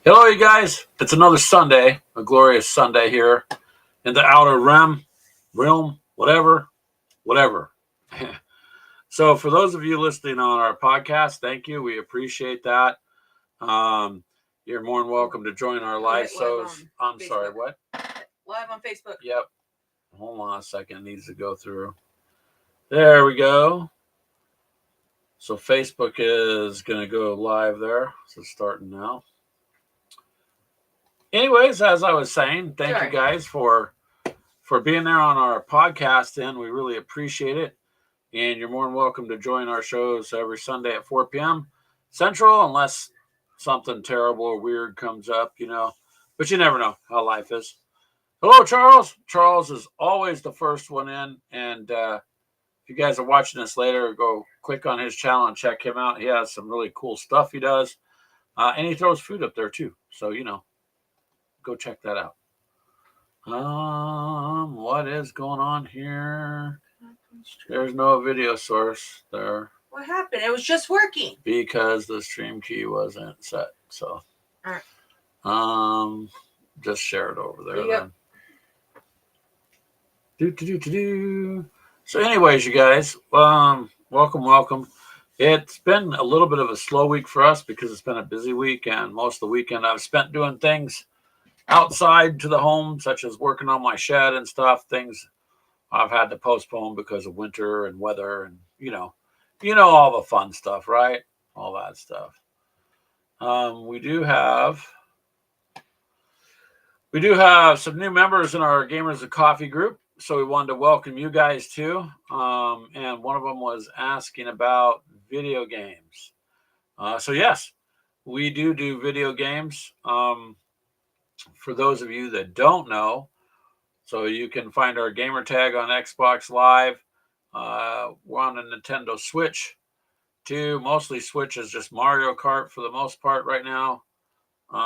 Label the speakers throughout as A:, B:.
A: Hello, you guys. It's another Sunday, a glorious Sunday here in the outer realm, whatever. So, for those of you listening on our podcast, thank you. We appreciate that. Um, you're more than welcome to join our live shows. I'm sorry, what?
B: Live on Facebook.
A: Yep. Hold on a second. It needs to go through. There we go. So, Facebook is going to go live there. So, starting now. Anyways, as I was saying, thank you guys for being there on our podcast, and we really appreciate it. And you're more than welcome to join our shows every Sunday at 4 p.m. Central, unless something terrible or weird comes up, But you never know how life is. Hello, Charles. Charles is always the first one in. And if you guys are watching this later, go click on his channel and check him out. He has some really cool stuff he does. And he throws food up there, too. So, go check that out. What is going on here? There's no video source there.
B: What happened? It was just working.
A: Because the stream key wasn't set. So, just share it over there.
B: Yep.
A: Then. So, anyways, you guys, welcome. It's been a little bit of a slow week for us because it's been a busy week, and most of the weekend I've spent doing things outside to the home, such as working on my shed and stuff. Things I've had to postpone because of winter and weather, and all the fun stuff, right? All that stuff. We do have some new members in our Gamers of Coffee group, so we wanted to welcome you guys too. And one of them was asking about video games. So yes, we do video games. For those of you that don't know, so you can find our gamer tag on Xbox Live. We're on a Nintendo Switch too. Mostly Switch is just Mario Kart for the most part right now. But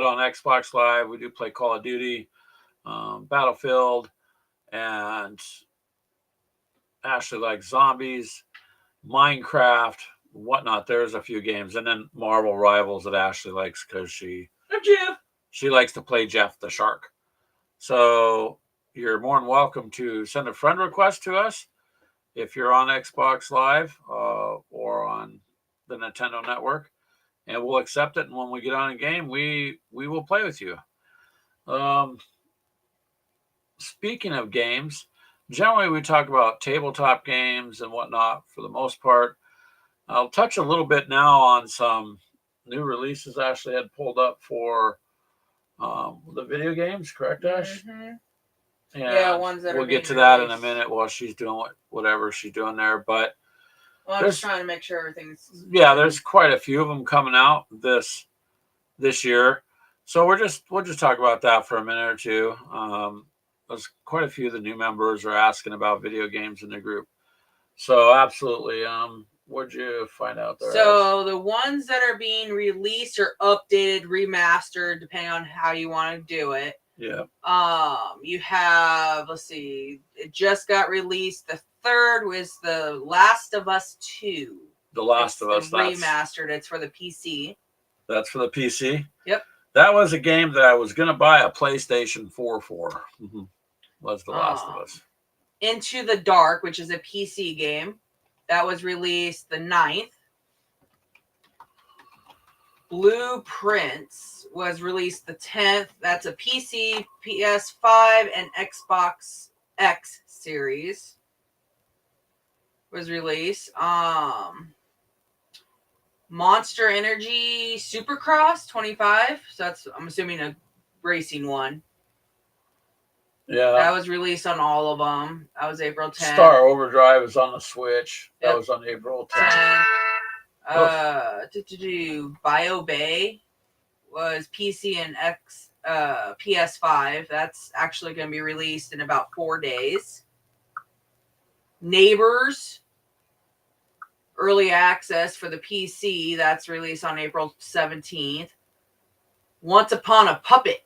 A: on Xbox Live, we do play Call of Duty, Battlefield, and Ashley likes zombies, Minecraft, whatnot. There's a few games. And then Marvel Rivals that Ashley likes because she likes to play Jeff the Shark. So you're more than welcome to send a friend request to us if you're on Xbox Live or on the Nintendo Network, and we'll accept it. And when we get on a game, we will play with you. Speaking of games, generally we talk about tabletop games and whatnot for the most part. I'll touch a little bit now on some new releases Ashley had pulled up for the video games, correct, Ash?
B: Mm-hmm.
A: Yeah, ones that we'll get to that in a minute while she's doing whatever she's doing there. But
B: I'm just trying to make sure everything's
A: there's quite a few of them coming out this year. So we'll just talk about that for a minute or two. There's quite a few of the new members are asking about video games in the group. So absolutely. What'd you find out there?
B: So the ones that are being released or updated, remastered, depending on how you want to do it.
A: Yeah.
B: You have, let's see, it just got released. The third was The Last of Us 2.
A: The Last of Us.
B: Remastered. It's for the PC.
A: That's for the PC?
B: Yep.
A: That was a game that I was going to buy a PlayStation 4 for. Mm-hmm. Was The Last of Us.
B: Into the Dark, which is a PC game. That was released the 9th. Blueprints was released the 10th. That's a PC, PS5, and Xbox X series. Was released. Monster Energy Supercross 25. So that's, I'm assuming, a racing one.
A: Yeah.
B: That was released on all of them. That was April 10th.
A: Star Overdrive is on the Switch. Yep. That was on April 10th.
B: Bio Bay was PC and PS5. That's actually going to be released in about 4 days. Neighbors, early access for the PC. That's released on April 17th. Once Upon a Puppet.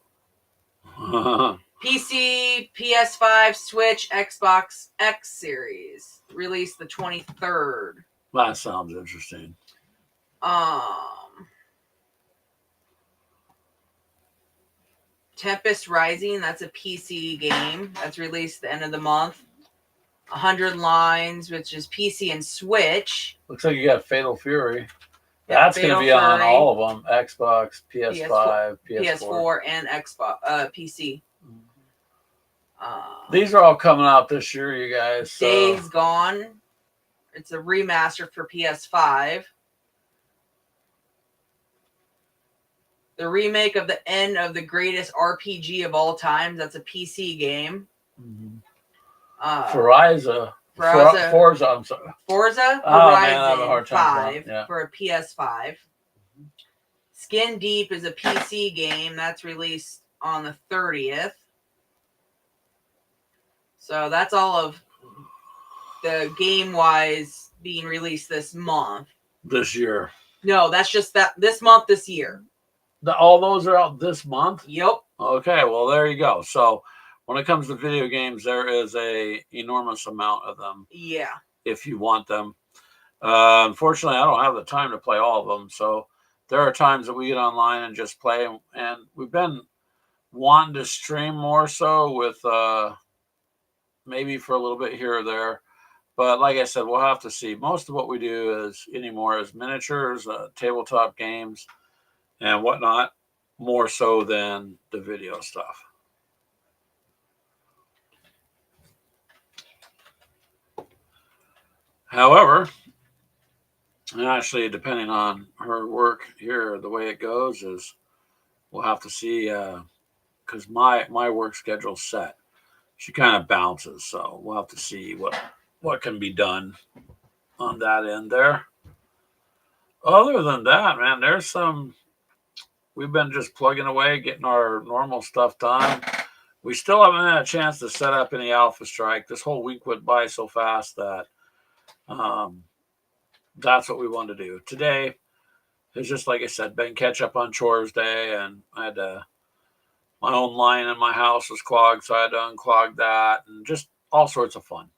B: PC, PS5, Switch, Xbox X series. Released the 23rd.
A: That sounds interesting.
B: Tempest Rising, that's a PC game that's released at the end of the month. 100 Lines, which is PC and Switch.
A: Looks like you got Fatal Fury.
B: Yeah,
A: That's going to be on all of them: Xbox, PS5,
B: PS4, and Xbox, PC.
A: These are all coming out this year, you guys. So.
B: Days Gone. It's a remaster for PS5. The remake of the end of the greatest RPG of all time. That's a PC game.
A: Forza. I'm sorry.
B: Forza
A: Horizon
B: 5 for a PS5. Skin Deep is a PC game that's released on the 30th. So that's all of the game-wise being released this month.
A: This year.
B: No, that's just that this month, this year.
A: All those are out this month?
B: Yep.
A: Okay, well, there you go. So when it comes to video games, there is a enormous amount of them.
B: Yeah.
A: If you want them. Unfortunately, I don't have the time to play all of them. So there are times that we get online and just play. And we've been wanting to stream more so with maybe for a little bit here or there. But like I said, we'll have to see. Most of what we do anymore is miniatures, tabletop games, and whatnot, more so than the video stuff. However, and actually, depending on her work here, the way it goes is we'll have to see because my work schedule's set. She kind of bounces, so we'll have to see what can be done on that end there. Other than that, man, we've been just plugging away, getting our normal stuff done. We still haven't had a chance to set up any Alpha Strike. This whole week went by so fast that that's what we want to do. Today is just, like I said, been catch up on chores day, and I had my own line in my house was clogged, so I had to unclog that, and just all sorts of fun.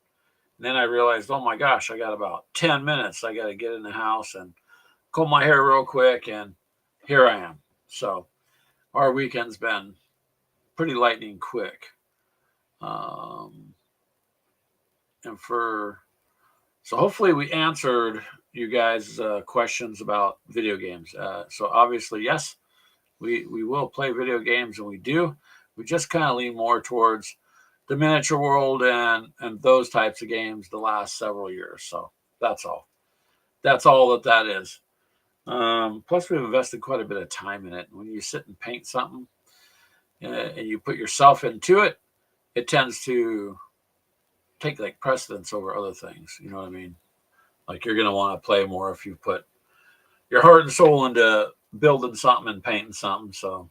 A: And then I realized, oh my gosh, I got about 10 minutes. I got to get in the house and comb my hair real quick, and here I am. So our weekend's been pretty lightning quick. So hopefully we answered you guys' questions about video games. So obviously, yes, we will play video games, and we do. We just kind of lean more towards the miniature world and those types of games the last several years. So that's all. That's all that is. Plus, we've invested quite a bit of time in it. When you sit and paint something and you put yourself into it, it tends to take like precedence over other things. You know what I mean? Like you're going to want to play more if you put your heart and soul into building something and painting something. So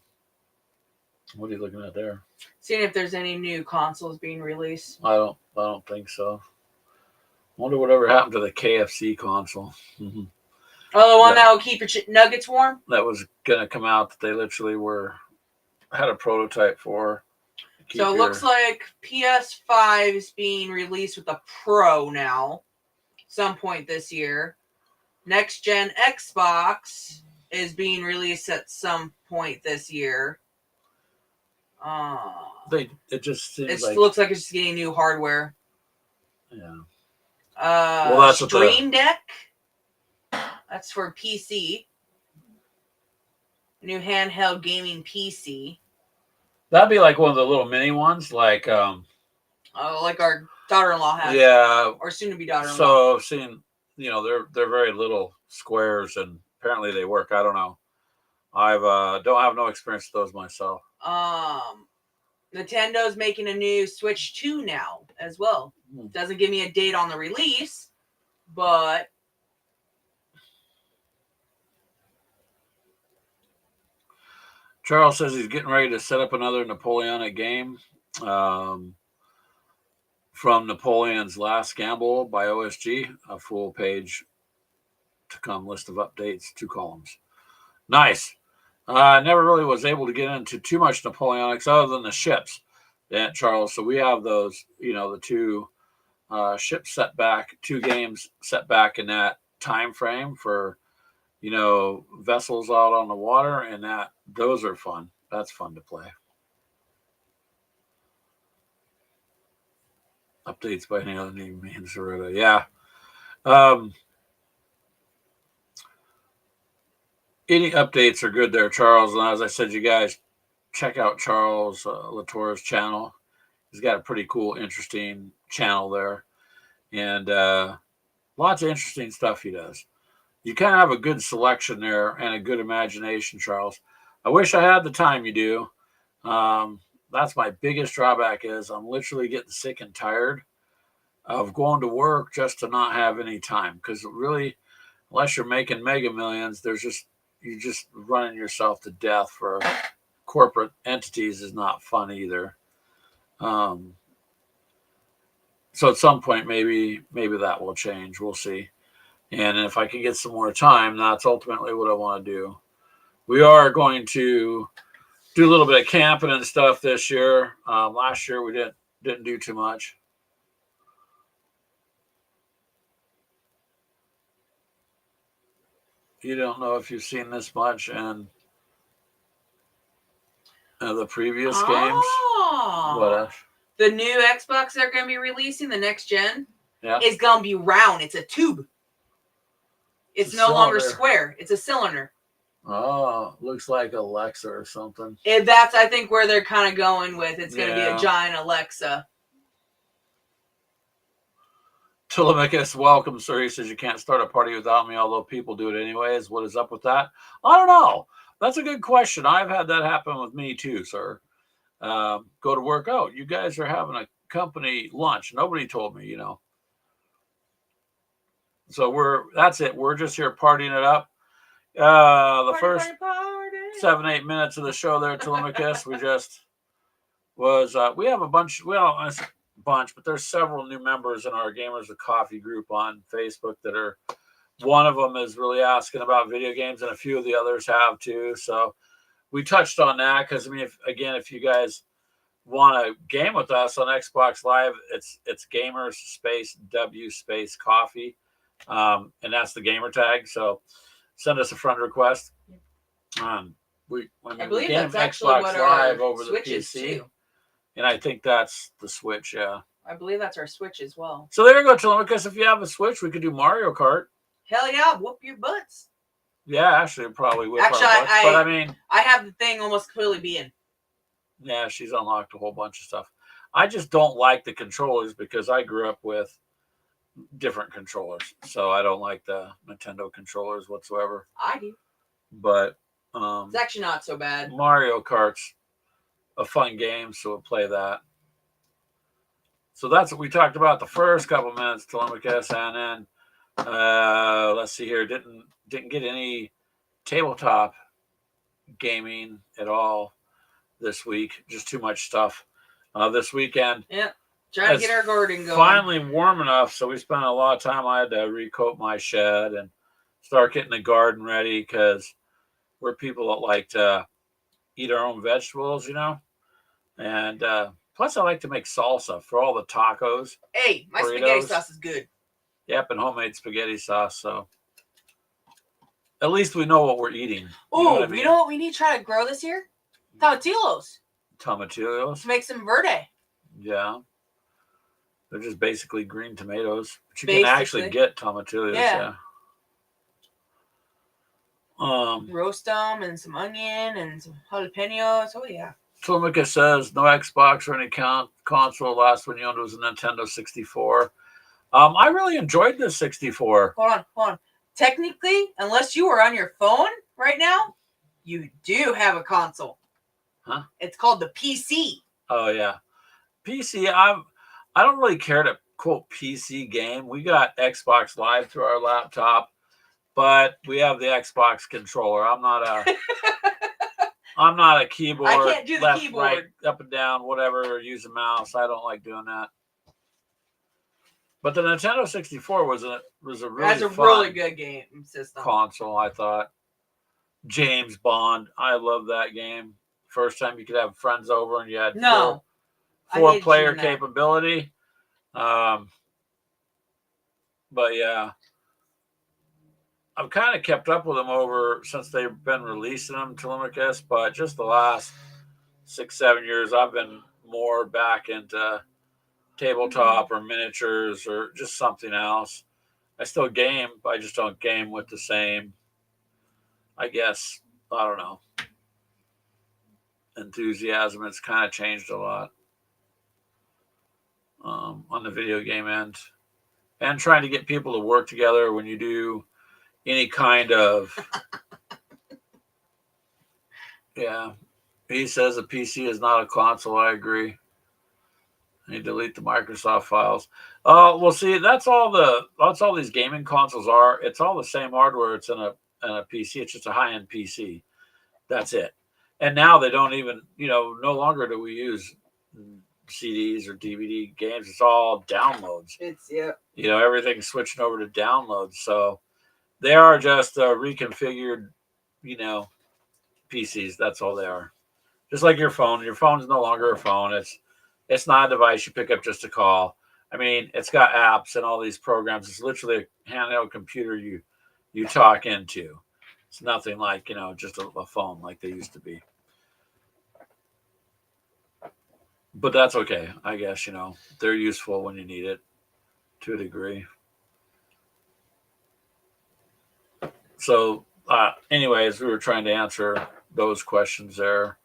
A: what are you looking at there?
B: Seeing if there's any new consoles being released.
A: I don't think so. Wonder whatever happened to the KFC console.
B: Mm-hmm. Oh, the one that will keep your nuggets warm?
A: That was going to come out that they literally had a prototype for.
B: So it looks like PS5 is being released with a Pro now, some point this year. Next gen Xbox is being released at some point this year.
A: It just seems like
B: looks like it's just getting new hardware.
A: Yeah.
B: Well, that's Stream Deck. That's for PC. New handheld gaming PC.
A: That'd be like one of the little mini ones, like
B: like our daughter-in-law has.
A: Yeah.
B: Or soon-to-be daughter-in-law.
A: So I've seen, they're very little squares, and apparently they work. I don't know. I've don't have no experience with those myself.
B: Nintendo's making a new Switch 2 now as well. Doesn't give me a date on the release, but
A: Charles says he's getting ready to set up another Napoleonic game from Napoleon's Last Gamble by OSG. A full page to come, list of updates, 2 columns. Nice. I never really was able to get into too much Napoleonics other than the ships, Charles. So we have those, the 2 ships set back, 2 games set back in that time frame for, vessels out on the water, and those are fun. That's fun to play. Updates by any other name means Sarita. Yeah. Um, any updates are good there, Charles. And as I said, you guys check out Charles Latour's channel. He's got a pretty cool, interesting channel there, and lots of interesting stuff he does. You kind of have a good selection there and a good imagination, Charles. I wish I had the time you do. That's my biggest drawback is I'm literally getting sick and tired of going to work just to not have any time. Because really, unless you're making mega millions, you're just running yourself to death for corporate entities is not fun either. Um, so at some point, maybe that will change. We'll see. And if I can get some more time, that's ultimately what I want to do. We are going to do a little bit of camping and stuff this year. Last year we didn't do too much. You don't know if you've seen this much in the previous games. What?
B: The new Xbox they're going to be releasing, the next gen,
A: Yeah.
B: is going to be round. It's a tube. It's no longer square. It's a cylinder.
A: Oh, looks like Alexa or something.
B: That's, I think, where they're kind of going with. It's going to be a giant Alexa.
A: Telemachus, welcome, sir. He says you can't start a party without me, although people do it anyways. What is up with that? I don't know. That's a good question. I've had that happen with me too, sir. Go to work. Oh, you guys are having a company lunch. Nobody told me, So that's it. We're just here partying it up. The first 7-8 minutes of the show there, Telemachus, we just was we have a bunch. Well, a bunch, but there's several new members in our Gamers of Coffee group on Facebook that are. One of them is really asking about video games, and a few of the others have too. So we touched on that because I mean, if you guys want to game with us on Xbox Live, it's gamers space W space coffee, and that's the gamer tag. So send us a friend request. I
B: believe that's actually Xbox Live over the PC, too.
A: And I think that's the Switch. Yeah,
B: I believe that's our Switch as well.
A: So there you go, Telemachus. If you have a Switch, we could do Mario Kart.
B: Hell yeah, whoop your butts.
A: Yeah, actually, probably whip our butts. But I mean,
B: I have the thing almost completely being.
A: Yeah, she's unlocked a whole bunch of stuff. I just don't like the controllers because I grew up with different controllers, so I don't like the Nintendo controllers whatsoever.
B: I do,
A: but
B: it's actually not so bad.
A: Mario Kart's a fun game, so we'll play that. So that's what we talked about the first couple minutes, Telemachus, and then let's see here. Didn't get any tabletop gaming at all this week. Just too much stuff this weekend.
B: Yeah, trying to get our garden going.
A: Finally warm enough, so we spent a lot of time. I had to recoat my shed and start getting the garden ready because we're people that like to eat our own vegetables, and plus I like to make salsa for all the tacos.
B: Hey, my burritos. Spaghetti sauce is good.
A: Yep, and homemade spaghetti sauce, so at least we know what we're eating.
B: Oh, you know what we need to try to grow this year? Tomatillos.
A: Tomatillos?
B: To make some verde.
A: Yeah. They're just basically green tomatoes. But you can actually get tomatillos, yeah.
B: Roast them and some onion and some jalapenos. Oh, yeah.
A: Telemachus says, no Xbox or any console. Last one you owned was a Nintendo 64. I really enjoyed the 64.
B: Hold on. Technically, unless you are on your phone right now, you do have a console.
A: Huh?
B: It's called the PC.
A: Oh, yeah. PC, I don't really care to quote PC game. We got Xbox Live through our laptop, but we have the Xbox controller. I'm not a keyboard.
B: I can't do the
A: left,
B: keyboard.
A: Right, up and down, whatever, or use a mouse. I don't like doing that. But the Nintendo 64 was a really
B: good game system.
A: Console, I thought. James Bond. I love that game. First time you could have friends over and you had four player capability. But yeah. I've kind of kept up with them over since they've been releasing them, Telemachus, but just the last 6-7 years I've been more back into tabletop or miniatures or just something else. I still game, but I just don't game with the same, I guess, I don't know, enthusiasm. It's kind of changed a lot on the video game end. And trying to get people to work together when you do any kind of, yeah. He says a PC is not a console. I agree. You delete the Microsoft files. Well, see, that's all these gaming consoles are. It's all the same hardware. It's in a PC. It's just a high end PC. That's it. And now they don't even, no longer do we use CDs or DVD games. It's all downloads.
B: Yeah.
A: Everything's switching over to downloads. So they are just reconfigured, PCs. That's all they are. Just like your phone. Your phone is no longer a phone. It's not a device you pick up just to call. I mean, it's got apps and all these programs. It's literally a handheld computer you talk into. It's nothing like just a phone like they used to be. But that's okay, I guess. They're useful when you need it to a degree. So, anyways, we were trying to answer those questions there,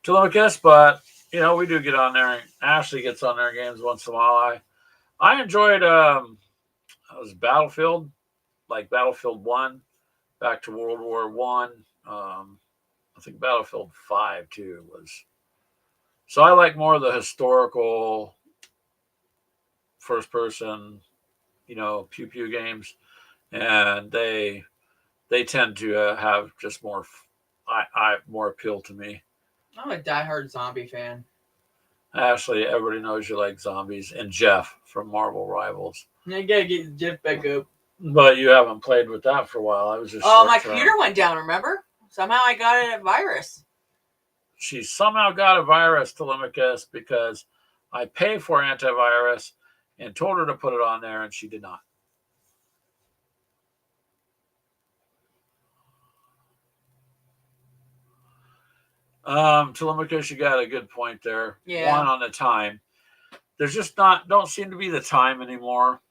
A: Telemachus, but we do get on there. Ashley gets on there games once in a while. I enjoyed it was Battlefield, like Battlefield 1, back to World War One. I think Battlefield 5 too was. So I like more of the historical first person, pew pew games, and they tend to have just more more appeal to me.
B: I'm a diehard zombie fan.
A: Ashley, everybody knows you like zombies, and Jeff from Marvel Rivals.
B: I gotta get Jeff back up.
A: But you haven't played with that for a while. I was just.
B: Oh, my computer went down. Remember? Somehow I got it at virus.
A: She somehow got a virus, Telemachus, because I pay for antivirus and told her to put it on there, and she did not. Telemachus, you got a good point there.
B: Yeah.
A: One on the time. There's just don't seem to be the time anymore.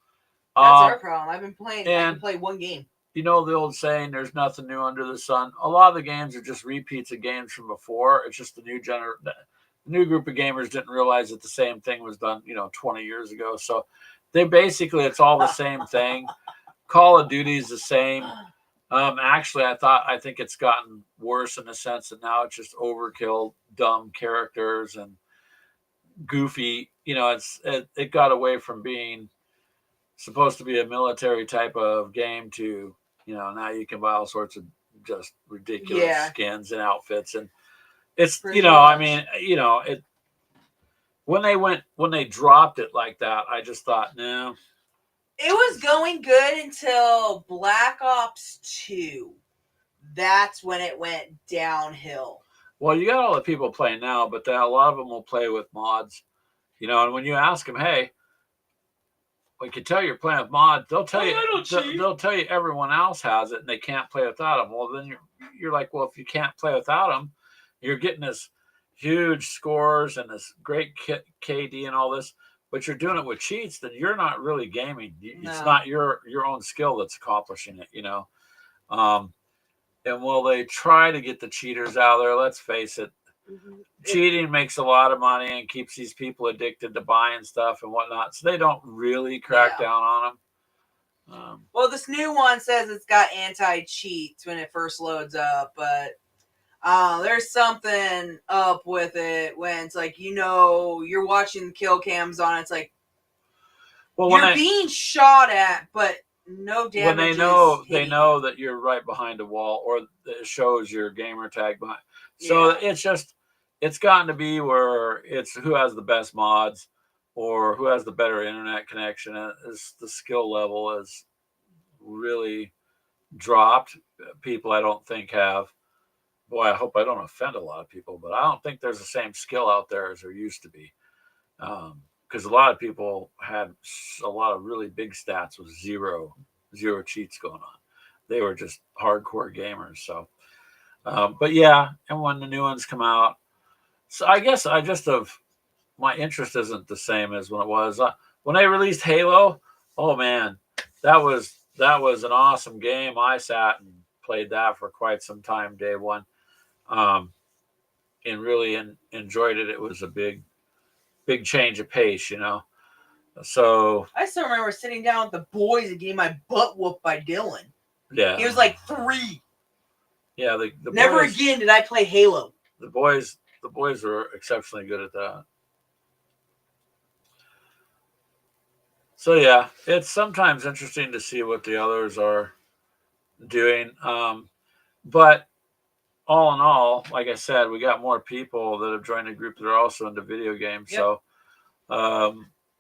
B: That's our problem. I've been playing. I can play one game.
A: The old saying, "There's nothing new under the sun." A lot of the games are just repeats of games from before. It's just the new group of gamers didn't realize that the same thing was done, 20 years ago. So it's all the same thing. Call of Duty is the same. Actually, I think it's gotten worse in the sense that now it's just overkill, dumb characters and goofy. It got away from being supposed to be a military type of game to, now you can buy all sorts of just ridiculous skins and outfits, and it's
B: pretty much.
A: I mean, it when they dropped it like that, I just thought, no.
B: It was going good until Black Ops 2. That's when it went downhill.
A: Well, you got all the people playing now, but a lot of them will play with mods, and when you ask them, hey, we can tell you're playing with mods, they'll tell they'll tell you everyone else has it and they can't play without them. Well, then you're like, well, if you can't play without them, you're getting this huge scores and this great KD and all this, but you're doing it with cheats, then you're not really gaming. It's not your own skill that's accomplishing it, and will they try to get the cheaters out there? Let's face it. Cheating makes a lot of money and keeps these people addicted to buying stuff and whatnot. So they don't really crack down on them.
B: Well, this new one says it's got anti-cheats when it first loads up, but there's something up with it when it's like, you're watching the kill cams on. It's like, you're being shot at, but no damage.
A: When they know that you're right behind a wall, or it shows your gamer tag behind. So it's gotten to be where it's who has the best mods or who has the better internet connection. The skill level has really dropped. People I don't think have. Boy, I hope I don't offend a lot of people, but I don't think there's the same skill out there as there used to be. Because a lot of people had a lot of really big stats with zero cheats going on. They were just hardcore gamers. So, but yeah, and when the new ones come out, so I guess I just have my interest isn't the same as when it was when they released Halo. Oh man, that was an awesome game. I sat and played that for quite some time day one, um, and really enjoyed it. It was a big change of pace, you know. So
B: I still remember sitting down with the boys and getting my butt whooped by Dylan.
A: yeah,
B: He was like 3.
A: yeah. The
B: Never
A: boys,
B: again did I play Halo.
A: the boys were exceptionally good at that. So yeah, it's sometimes interesting to see what the others are doing. But all in all, like I said, we got more people that have joined the group that are also into video games.
B: Yep.
A: So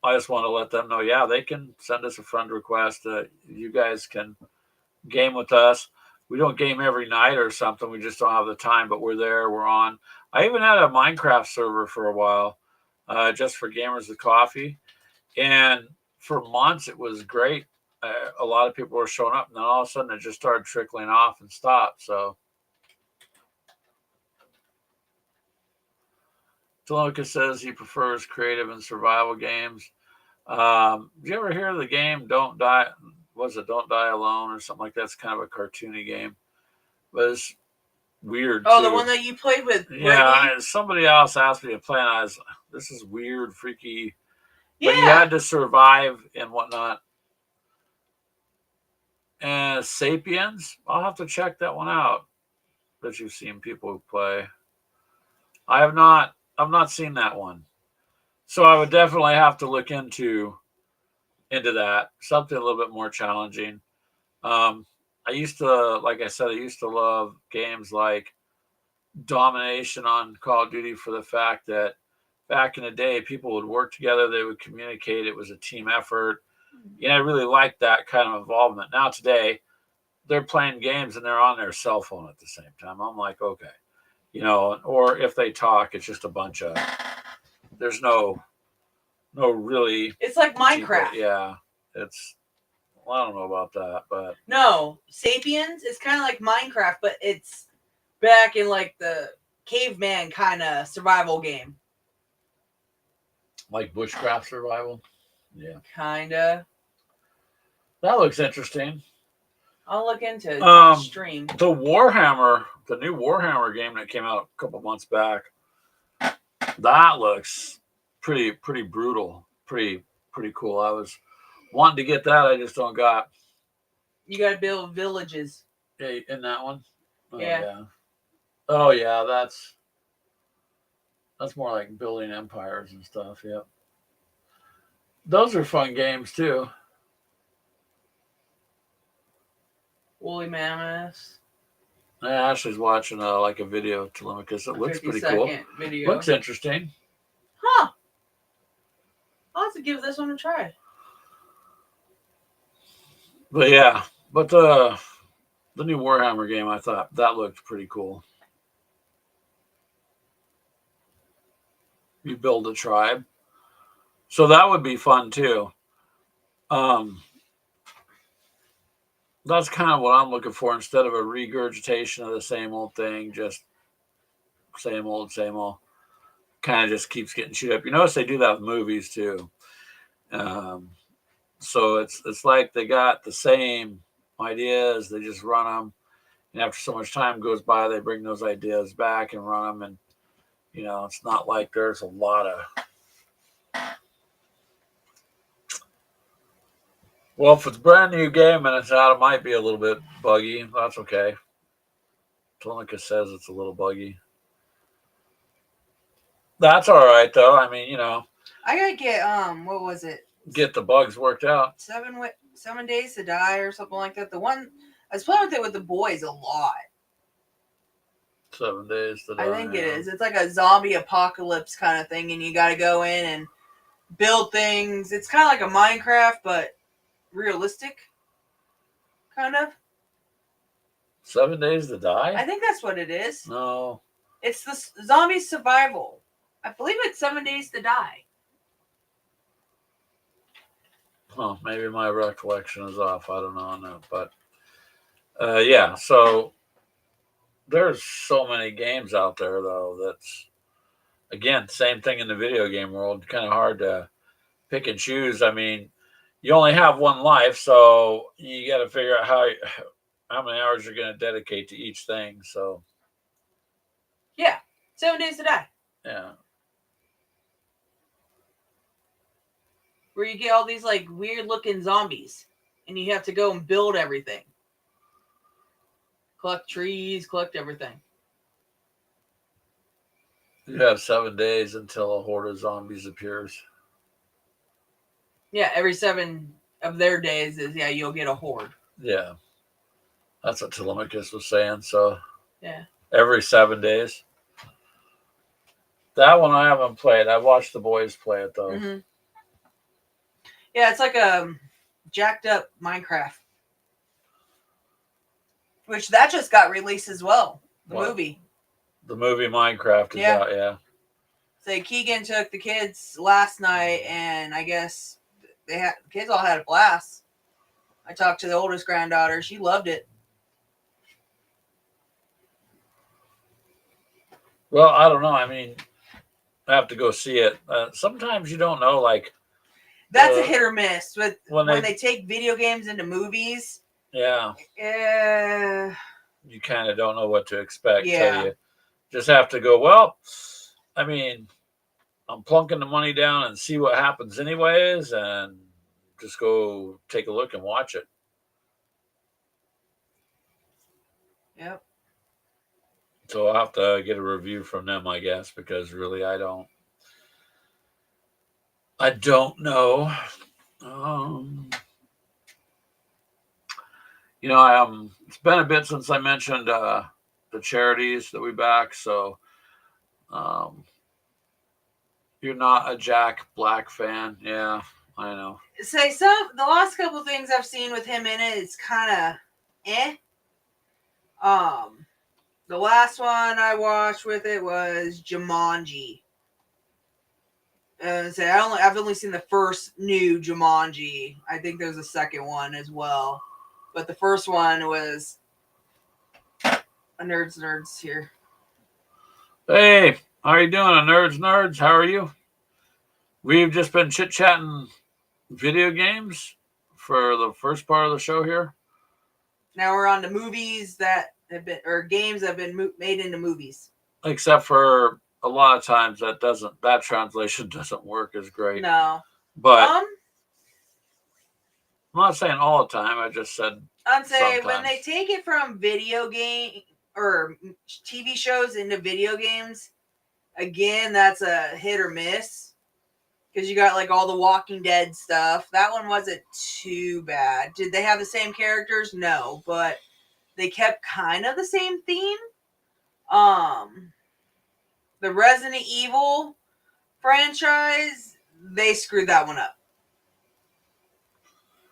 A: I just want to let them know, yeah, they can send us a friend request. You guys can game with us. We don't game every night or something. We just don't have the time, but we're there. We're on. I even had a Minecraft server for a while, just for gamers with coffee, and for months it was great. A lot of people were showing up, and then all of a sudden it just started trickling off and stopped. So Taloka says he prefers creative and survival games. Did you ever hear of the game Don't Die? Was it Don't Die Alone or something like that? It's kind of a cartoony game, but it's weird
B: Oh,
A: too.
B: the one that you played with Brittany?
A: Yeah, somebody else asked me to play, and I was, this is weird, freaky.
B: Yeah.
A: But you had to survive and whatnot. And Sapiens, I'll have to check that one out. That you've seen people who play. I've not seen that one. So I would definitely have to look into that. Something a little bit more challenging. I used to, like I said, I used to love games like Domination on Call of Duty for the fact that back in the day, people would work together, they would communicate, it was a team effort. I really liked that kind of involvement. Now today, they're playing games and they're on their cell phone at the same time. I'm like, okay, or if they talk, it's just a bunch of, there's no really.
B: It's like Minecraft.
A: Yeah, it's. Well, I don't know about that, but
B: no, Sapiens is kind of like Minecraft, but it's back in like the caveman kind of survival game.
A: Like bushcraft survival. Yeah,
B: kinda.
A: That looks interesting.
B: I'll look into it. It's on stream.
A: The Warhammer, the new Warhammer game that came out a couple months back, that looks pretty brutal, pretty cool. I was wanting to get that. I just don't got.
B: You got to build villages.
A: In that one.
B: Yeah.
A: Oh yeah, that's more like building empires and stuff. Yep. Those are fun games too.
B: Woolly mammoths.
A: Ashley's watching like a video to Telemachus. It looks pretty cool.
B: Video.
A: Looks interesting.
B: Huh. I'll have to give this one a try.
A: But yeah, the new Warhammer game, I thought that looked pretty cool. You build a tribe, so that would be fun too. That's kind of what I'm looking for instead of a regurgitation of the same old thing, just same old. Kind of just keeps getting chewed up. You notice they do that with movies too. So it's like they got the same ideas, they just run them, and after so much time goes by, they bring those ideas back and run them, and it's not like there's a lot of. Well, if it's a brand new game and it's out, it might be a little bit buggy. That's okay. Tonica says it's a little buggy. That's all right though. I mean,
B: I gotta get what was it?
A: Get the bugs worked out.
B: 7 days to die or something like that. The one I was playing with it with the boys a lot.
A: 7 days to die.
B: I think it is. It's like a zombie apocalypse kind of thing, and you got to go in and build things. It's kind of like a Minecraft, but realistic, kind of.
A: 7 days to die?
B: I think that's what it is.
A: No.
B: It's the zombie survival. I believe it's 7 days to die.
A: Huh, maybe my recollection is off. I don't know on that. But, yeah, so there's so many games out there, though, again, same thing in the video game world. Kind of hard to pick and choose. I mean, you only have one life, so you got to figure out how many hours you're going to dedicate to each thing. So
B: yeah, 7 days to die.
A: Yeah.
B: Where you get all these like weird looking zombies, and you have to go and build everything, collect trees, collect everything.
A: You have 7 days until a horde of zombies appears.
B: Yeah, every 7 of their days is you'll get a horde.
A: Yeah. That's what Telemachus was saying. So
B: yeah,
A: every 7 days. That one I haven't played. I watched the boys play it though.
B: Mm-hmm. Yeah, it's like a jacked up Minecraft, which that just got released as well. The movie.
A: The movie Minecraft is out. Yeah.
B: So Keegan took the kids last night, and I guess the kids all had a blast. I talked to the oldest granddaughter; she loved it.
A: Well, I don't know. I mean, I have to go see it. Sometimes you don't know, like.
B: That's a hit or miss with when they take video games into movies.
A: Yeah.
B: Yeah.
A: You kind of don't know what to expect. Yeah. So you just have to go, well, I mean, I'm plunking the money down and see what happens anyways, and just go take a look and watch it.
B: Yep.
A: So I'll have to get a review from them, I guess, because really I don't know. It's been a bit since I mentioned the charities that we back, so you're not a Jack Black fan. Yeah, I know.
B: Say the last couple things I've seen with him in it is kind of eh. The last one I watched with it was Jumanji. I've only seen the first new Jumanji. I think there's a second one as well, but the first one was a nerds here.
A: Hey, how are you doing, a nerds? How are you? We've just been chit-chatting video games for the first part of the show here.
B: Now we're on to movies that have been, or games that have been made into movies.
A: Except for a lot of times that translation doesn't work as great.
B: No.
A: But I'm not saying all the time. I just said
B: I'm saying when they take it from video game or TV shows into video games, again, that's a hit or miss. Because you got like all the Walking Dead stuff. That one wasn't too bad. Did they have the same characters? No, but they kept kind of the same theme. The Resident Evil franchise, they screwed that one up.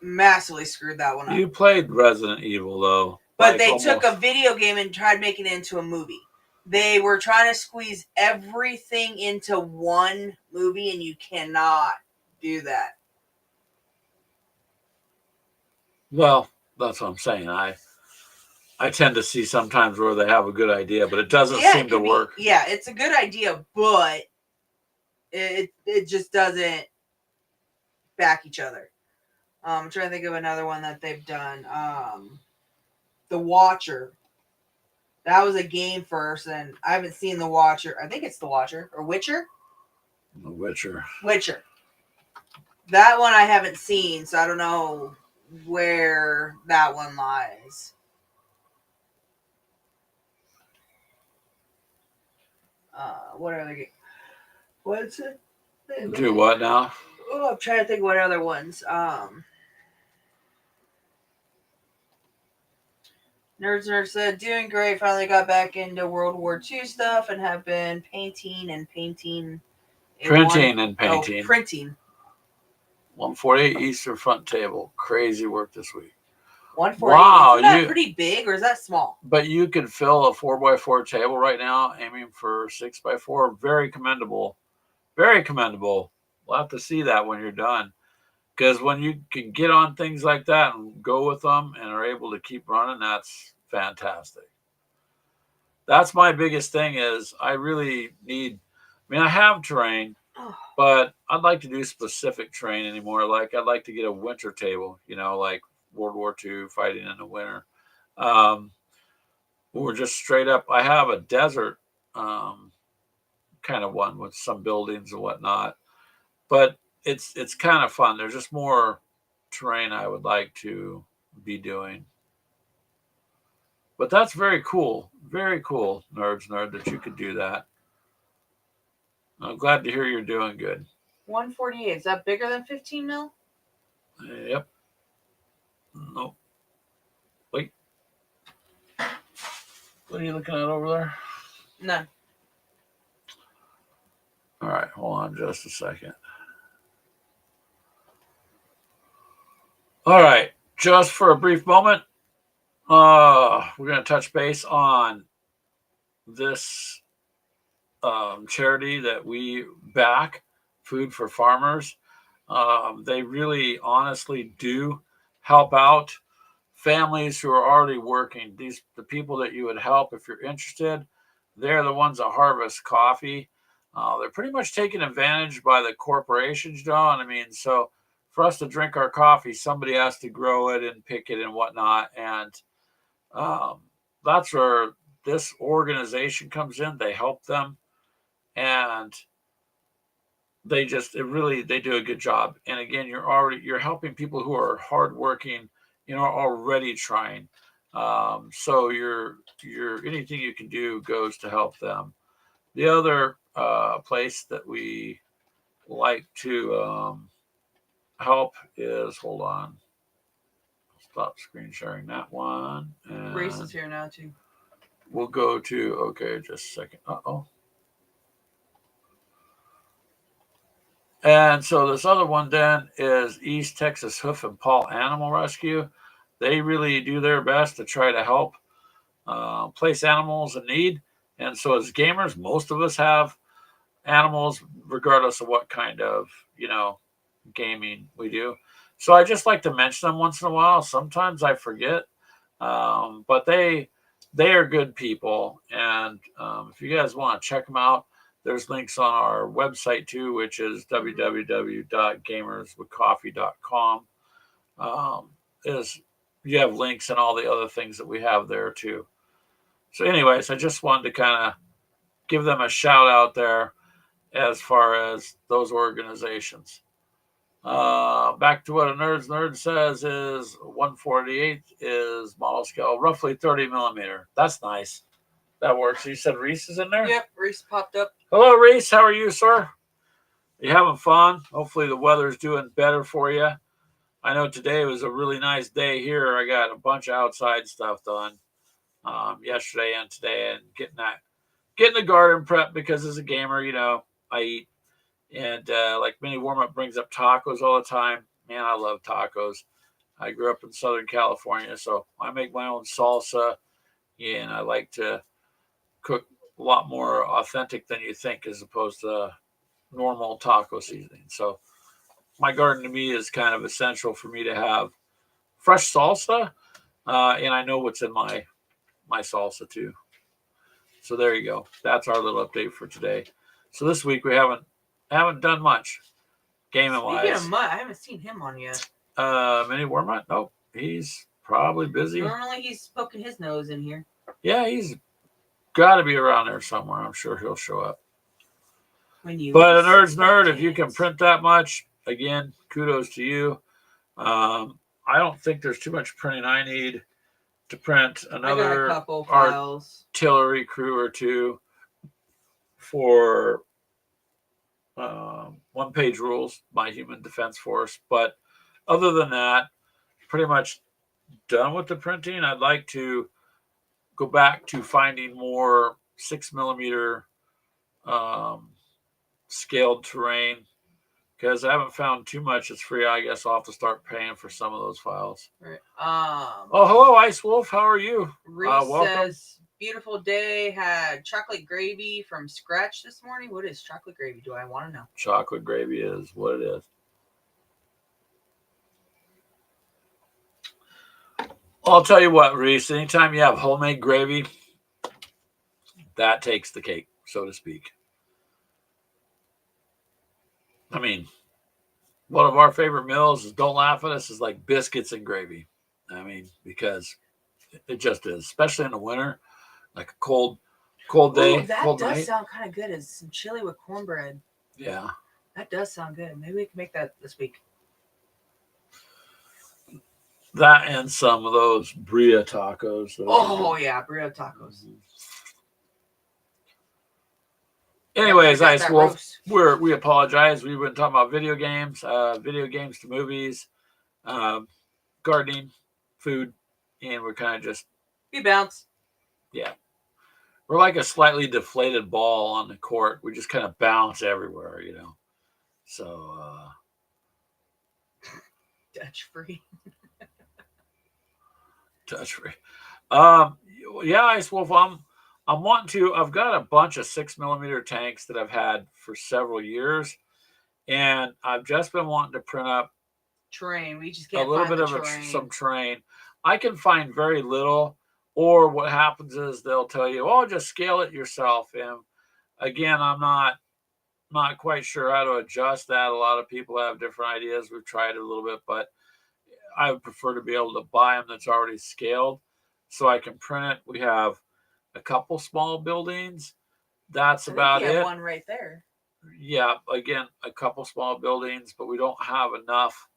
B: Massively screwed that one up.
A: You played Resident Evil though.
B: But they took a video game and tried making it into a movie. They were trying to squeeze everything into one movie, and you cannot do that.
A: Well, that's what I'm saying. I tend to see sometimes where they have a good idea, but it doesn't seem to work.
B: Yeah, it's a good idea, but it just doesn't back each other. I'm trying to think of another one that they've done. The Watcher. That was a game first, and I haven't seen The Watcher. I think it's The Watcher or Witcher.
A: The Witcher.
B: That one I haven't seen, so I don't know where that one lies. What other game? What's it?
A: Do what now?
B: Oh, I'm trying to think what other ones. Nerds said, doing great. Finally got back into World War II stuff and have been printing.
A: Printing. 148 Eastern front table. Crazy work this week.
B: 148. Wow, is that pretty big or is that small?
A: But you could fill a 4x4 table right now, aiming for 6x4. Very commendable. Very commendable. We'll have to see that when you're done. Because when you can get on things like that and go with them and are able to keep running, that's fantastic. That's my biggest thing is I really need mean, I have terrain,
B: Oh,
A: but I'd like to do specific terrain anymore. Like I'd like to get a winter table, like World War II fighting in the winter. Um, or just straight up. I have a desert um, kind of one with some buildings and whatnot, but it's kind of fun. There's just more terrain I would like to be doing. But that's very cool, nerd, that you could do that. I'm glad to hear you're doing good.
B: 148. Is that bigger than 15 mil?
A: Yep. No, wait. What are you looking at over there?
B: No.
A: All right, hold on just a second. All right, just for a brief moment, we're going to touch base on this charity that we back, Food for Farmers. They really honestly do help out families who are already working. The people that you would help if you're interested. They're the ones that harvest coffee. They're pretty much taken advantage by the corporations, John. I mean, so for us to drink our coffee, somebody has to grow it and pick it and whatnot. And um, that's where this organization comes in. They help them, and they do a good job. And again, you're helping people who are hardworking, already trying. So your anything you can do goes to help them. The other place that we like to help is, hold on, stop screen sharing that one,
B: Reese is
A: and
B: here now, too.
A: we'll go to, okay, just a second. Uh-oh. And so this other one then is East Texas Hoof and Paw Animal Rescue. They really do their best to try to help place animals in need. And so as gamers, most of us have animals, regardless of what kind of, gaming we do. So I just like to mention them once in a while. Sometimes I forget, but they are good people, and if you guys want to check them out, there's links on our website too, which is www.gamerswithcoffee.com. Is You have links and all the other things that we have there too. So, anyways, I just wanted to kind of give them a shout out there as far as those organizations. Back to what a nerd says is 148 is model scale, roughly 30 millimeter. That's nice. That works. You said Reese is in there?
B: Yep, Reese popped up.
A: Hello, Reese. How are you, sir? You having fun? Hopefully the weather's doing better for you. I know today was a really nice day here. I got a bunch of outside stuff done yesterday and today, and getting the garden prep because as a gamer, I eat. And like Mini Warm Up brings up tacos all the time. Man, I love tacos. I grew up in Southern California, so I make my own salsa, and I like to cook a lot more authentic than you think, as opposed to normal taco seasoning. So my garden to me is kind of essential for me to have fresh salsa, and I know what's in my salsa too. So there you go. That's our little update for today. So this week we haven't done much gaming
B: Speaking
A: wise.
B: of Mutt, I haven't seen him on yet.
A: Mini Warmont? Nope. He's probably busy.
B: Normally he's poking his nose in here.
A: Yeah, he's got to be around there somewhere. I'm sure he'll show up.
B: But
A: a nerd's nerd, if you can print that much, again, kudos to you. I don't think there's too much printing I need to print another
B: I got a couple files.
A: artillery crew or two for one-page rules, my human defense force. But other than that, pretty much done with the printing. I'd like to go back to finding more 6 millimeter scaled terrain, because I haven't found too much that's free. I guess I'll have to start paying for some of those files.
B: Right.
A: Oh, hello, Ice Wolf. How are you?
B: Reese
A: Welcome.
B: says, beautiful day. Had chocolate gravy from scratch this morning. What is chocolate gravy? Do I want to know?
A: Chocolate gravy is what it is. I'll tell you what, Reese, anytime you have homemade gravy, that takes the cake, so to speak. I mean, one of our favorite meals is, don't laugh at us, is like biscuits and gravy. I mean, because it just is, especially in the winter, like a cold
B: Ooh,
A: day,
B: that
A: cold
B: does
A: night.
B: sound kind of good. As some chili with cornbread.
A: Yeah.
B: That does sound good. Maybe we can make that this week.
A: That and some of those bria tacos.
B: Oh yeah, burrito tacos.
A: Anyways,
B: Yep, I got
A: Ice
B: that
A: Wolf,
B: roast.
A: we apologize. We've been talking about video games to movies, um, gardening, food, and we're kind of just,
B: We bounce.
A: yeah, we're like a slightly deflated ball on the court. We just kind of bounce everywhere, you know. So
B: Dutch free.
A: touch free. Um, yeah, Ice Wolf. I'm wanting to. I've got a bunch of 6 millimeter tanks that I've had for several years, and I've just been wanting to print up
B: Terrain. We just
A: a
B: can't
A: little
B: find
A: bit
B: the
A: of
B: terrain.
A: some terrain. I can find very little, or what happens is they'll tell you, "Oh, just scale it yourself." And again, I'm not quite sure how to adjust that. A lot of people have different ideas. We've tried it a little bit, but I would prefer to be able to buy them that's already scaled, so I can print it. We have a couple small buildings. That's
B: I think
A: about
B: you have
A: it.
B: one right there.
A: Yeah, again, a couple small buildings, but we don't have enough.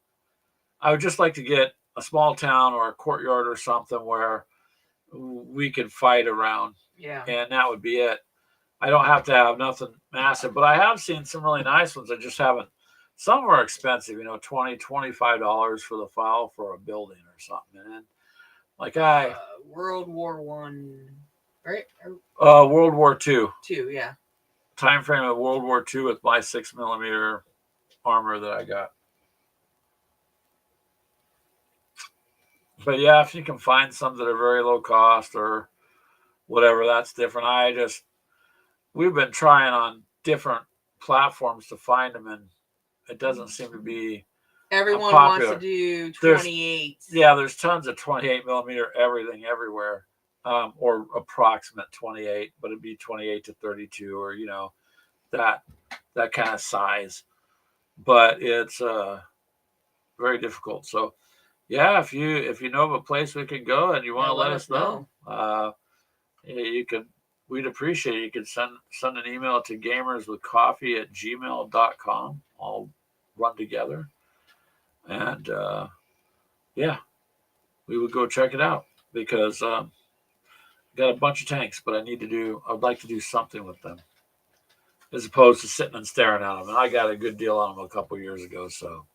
A: I would just like to get a small town or a courtyard or something where we could fight around,
B: Yeah.
A: and that would be it. I don't have to have nothing massive, but I have seen some really nice ones. I just haven't. Some are expensive, you know, $25 for the file for a building or something. And like
B: World War One, right?
A: World War II,
B: Two, yeah.
A: time frame of World War II with my 6 millimeter armor that I got. But yeah, if you can find some that are very low cost or whatever, that's different. We've been trying on different platforms to find them, and it doesn't seem to be
B: Everyone wants to
A: popular.
B: do
A: There's
B: 28.
A: Yeah, there's tons of 28 millimeter everything everywhere, or approximate 28, but it'd be 28 to 32, or you know that that kind of size. But it's very difficult. So yeah, if you know of a place we can go and you want
B: Yeah,
A: to
B: let
A: let
B: us
A: us know,
B: know.
A: you could. We'd appreciate it. You could send an email to gamerswithcoffee@gmail.com. All run together, and yeah, we would go check it out because got a bunch of tanks, but I'd like to do something with them as opposed to sitting and staring at them. And I got a good deal on them a couple years ago. So,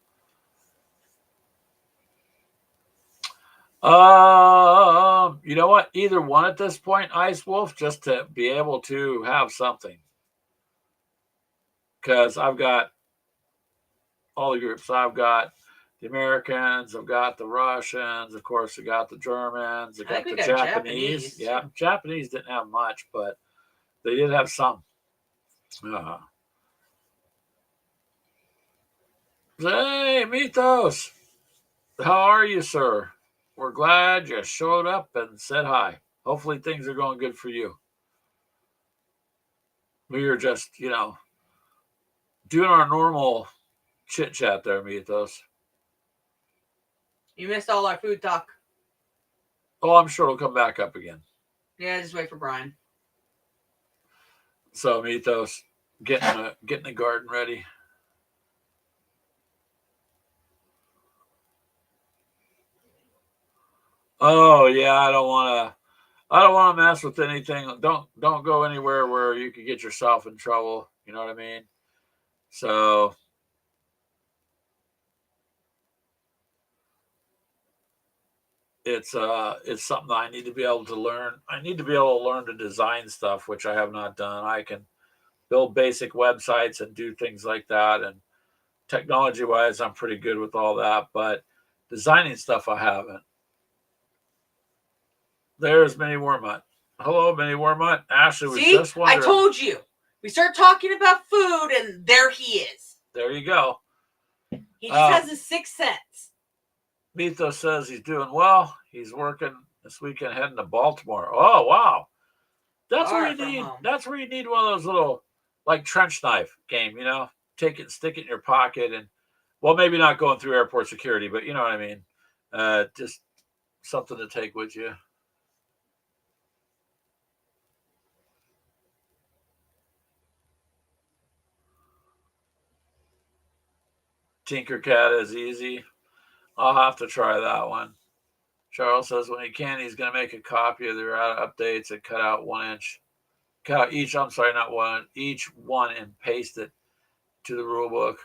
A: you know what? Either one at this point, Ice Wolf, just to be able to have something. Because I've got all the groups. I've got the Americans, I've got the Russians, of course, I got the Germans, I
B: I think
A: got
B: we
A: the
B: got
A: Japanese.
B: Japanese.
A: Yeah,
B: Too.
A: Japanese didn't have much, but they did have some. Uh, Hey, Mythos, how are you, sir? We're glad you showed up and said hi. Hopefully, things are going good for you. We are just, doing our normal chit chat there, Mythos.
B: You missed all our food talk.
A: Oh, I'm sure it'll come back up again.
B: Yeah, just wait for Brian.
A: So, Mythos, getting the garden ready. Oh yeah, I don't want to mess with anything. Don't go anywhere where you could get yourself in trouble. You know what I mean? So it's something I need to be able to learn. I need to be able to learn to design stuff, which I have not done. I can build basic websites and do things like that, and technology wise, I'm pretty good with all that. But designing stuff, I haven't. There's Minnie Wormut. Hello, Minnie Wormut. Ashley was
B: See,
A: just
B: I
A: wondering.
B: told you. We start talking about food, and there he is.
A: There you go.
B: He just has his 6 cents.
A: Mythos says he's doing well. He's working this weekend, heading to Baltimore. Oh wow, that's where you need. That's where you need one of those little, like trench knife game. take it and stick it in your pocket, and well, maybe not going through airport security, but you know what I mean. Just something to take with you. Tinkercad is easy. I'll have to try that one. Charles says when he can, he's going to make a copy of the errata updates and cut out 1 inch. Cut out each, I'm sorry, not one, each one and paste it to the rulebook,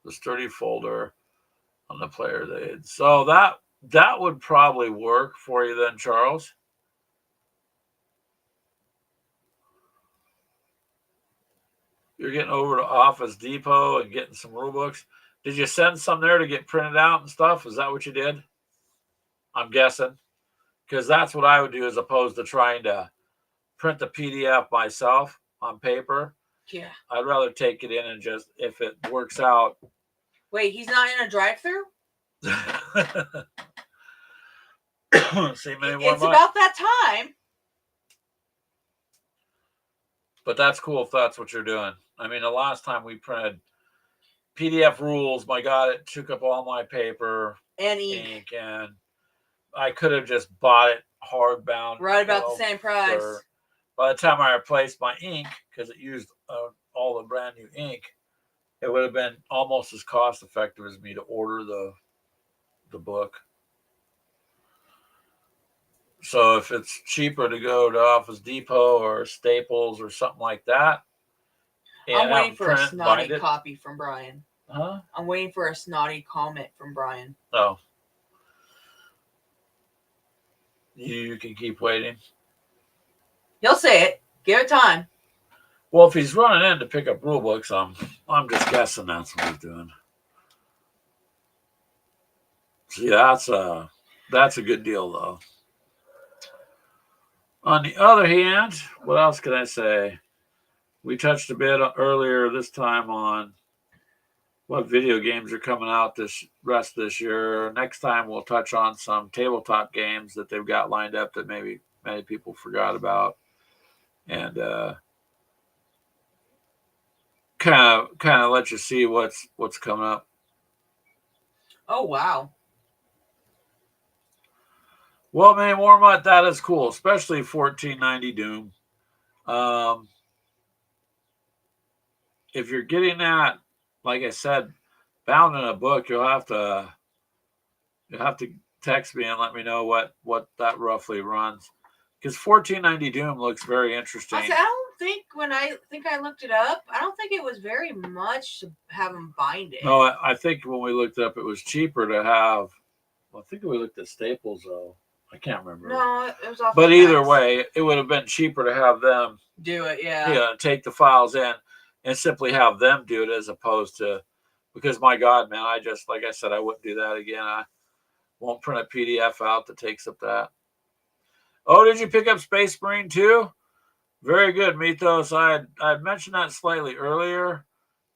A: the sturdy folder on the player's aid. So that would probably work for you then, Charles. You're getting over to Office Depot and getting some rulebooks. Did you send some there to get printed out and stuff? Is that what you did? I'm guessing. Because that's what I would do as opposed to trying to print the PDF myself on paper.
B: Yeah.
A: I'd rather take it in and just, if it works out.
B: Wait, he's not in a drive-through?
A: See, it's
B: about that time.
A: But that's cool if that's what you're doing. I mean, the last time we printed PDF rules, my God, it took up all my paper
B: and ink,
A: and I could have just bought it hardbound.
B: Right about the same price.
A: By the time I replaced my ink, because it used all the brand new ink, it would have been almost as cost effective as me to order the book. So if it's cheaper to go to Office Depot or Staples or something like that.
B: I'm waiting for a snotty copy from Brian.
A: Huh?
B: I'm waiting for a snotty comment from Brian.
A: Oh. You can keep waiting.
B: He'll say it. Give it time.
A: Well, if he's running in to pick up rule books, I'm just guessing that's what he's doing. See, that's a good deal, though. On the other hand, what else can I say? We touched a bit earlier this time on what video games are coming out this rest of this year. Next time we'll touch on some tabletop games that they've got lined up that maybe many people forgot about, and kind of let you see what's coming up.
B: Oh wow.
A: Well, man, Warmut, that is cool, especially 1490 Doom. If you're getting that, like I said, bound in a book, you'll have to text me and let me know what that roughly runs. Because 1490 Doom looks very interesting.
B: I don't think I looked it up, I don't think it was very much to have them bind it.
A: No, I think when we looked it up, it was cheaper to have. Well, I think we looked at Staples though. I can't remember.
B: No, it was off.
A: But either way, it would have been cheaper to have them
B: do it. Yeah.
A: Yeah, take the files in and simply have them do it as opposed to, because my God, man, like I said, I wouldn't do that again. I won't print a PDF out that takes up that. Oh, did you pick up Space Marine 2? Very good, Mythos. I mentioned that slightly earlier.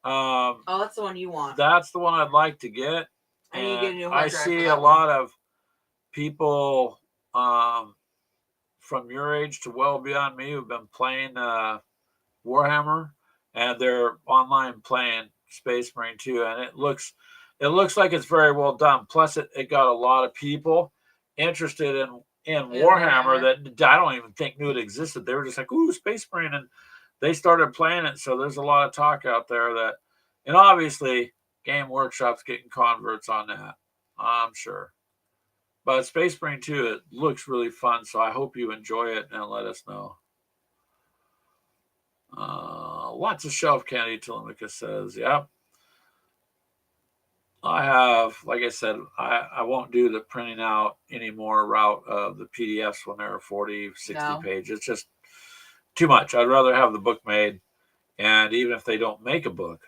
B: Oh, that's the one you want.
A: That's the one I'd like to get.
B: I need to get a new hard drive.
A: I see a lot of people from your age to well beyond me who've been playing Warhammer, and they're online playing Space Marine 2, and it looks like it's very well done. Plus, it got a lot of people interested in Warhammer that I don't even think knew it existed. They were just like, ooh, Space Marine, and they started playing it. So there's a lot of talk out there and obviously Game Workshop's getting converts on that, I'm sure. But Space Marine 2, it looks really fun, so I hope you enjoy it and let us know. Lots of shelf candy, Telemachus says. Yep. I have, like I said, I won't do the printing out anymore route of the PDFs when they're 40, 60 pages. It's just too much. I'd rather have the book made, and even if they don't make a book,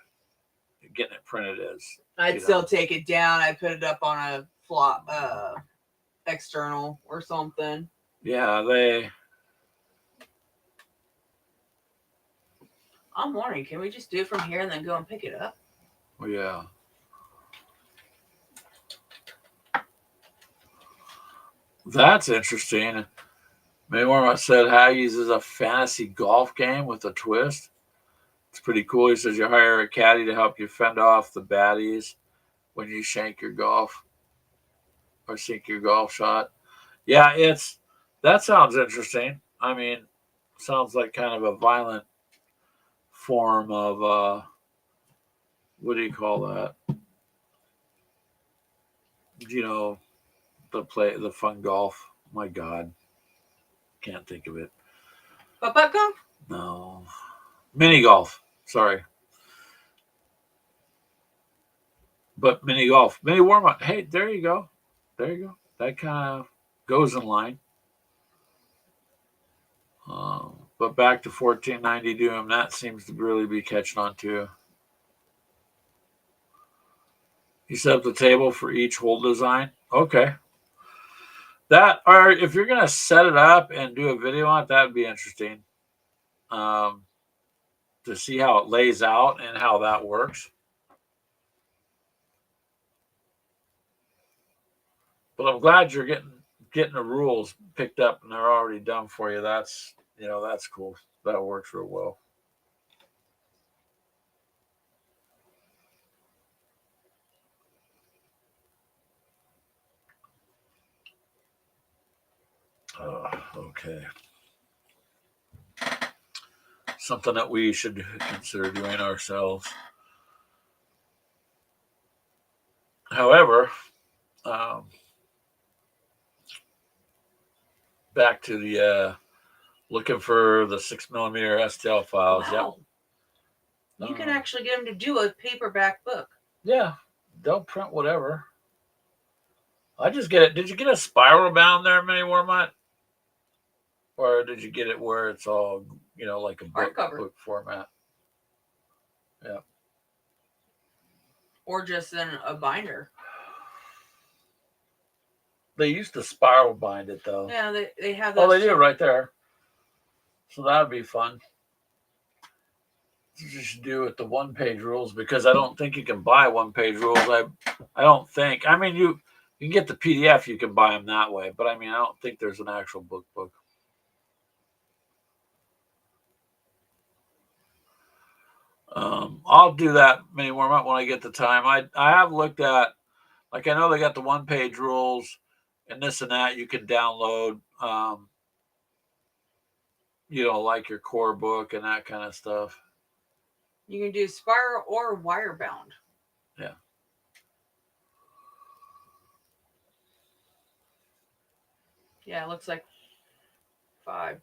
A: getting it printed is.
B: I'd still take it down. I put it up on a flop, external or something.
A: Yeah,
B: I'm wondering, can we just do it from here and then go and pick it up?
A: Well, yeah. That's interesting. Maybe one said Haggis is a fantasy golf game with a twist. It's pretty cool. He says you hire a caddy to help you fend off the baddies when you shank your golf or sink your golf shot. Yeah, that sounds interesting. I mean, sounds like kind of a violent form of what do you call that? You know, the fun golf. My God, can't think of it.
B: Putt golf?
A: No, mini golf. Sorry, but mini golf, mini warm up. Hey, there you go. There you go. That kind of goes in line. But back to 1490 Doom, that seems to really be catching on too. You set up the table for each hole design. Okay. That, or if you're gonna set it up and do a video on it, that would be interesting. To see how it lays out and how that works. But I'm glad you're getting the rules picked up and they're already done for you. That's cool. That works real well. Okay. Something that we should consider doing ourselves. However, back to the looking for the 6mm STL files.
B: Wow. Yep. You can actually get them to do a paperback book.
A: Yeah, they'll print whatever. I just get it. Did you get a spiral bound there, Mini Warmut? Or did you get it where it's all, like a book format? Yeah.
B: Or just in a binder.
A: They used to spiral bind it, though.
B: Yeah, they have
A: that. Oh, they do right there. So that would be fun. You should do it the one-page rules, because I don't think you can buy one-page rules. I don't think. I mean, you can get the PDF. You can buy them that way. But, I mean, I don't think there's an actual book. I'll do that mini warm-up when I get the time. I have looked at, like, I know they got the one-page rules and this and that you can download, like your core book and that kind of stuff.
B: You can do spiral or wire bound.
A: Yeah.
B: Yeah, it looks like $5.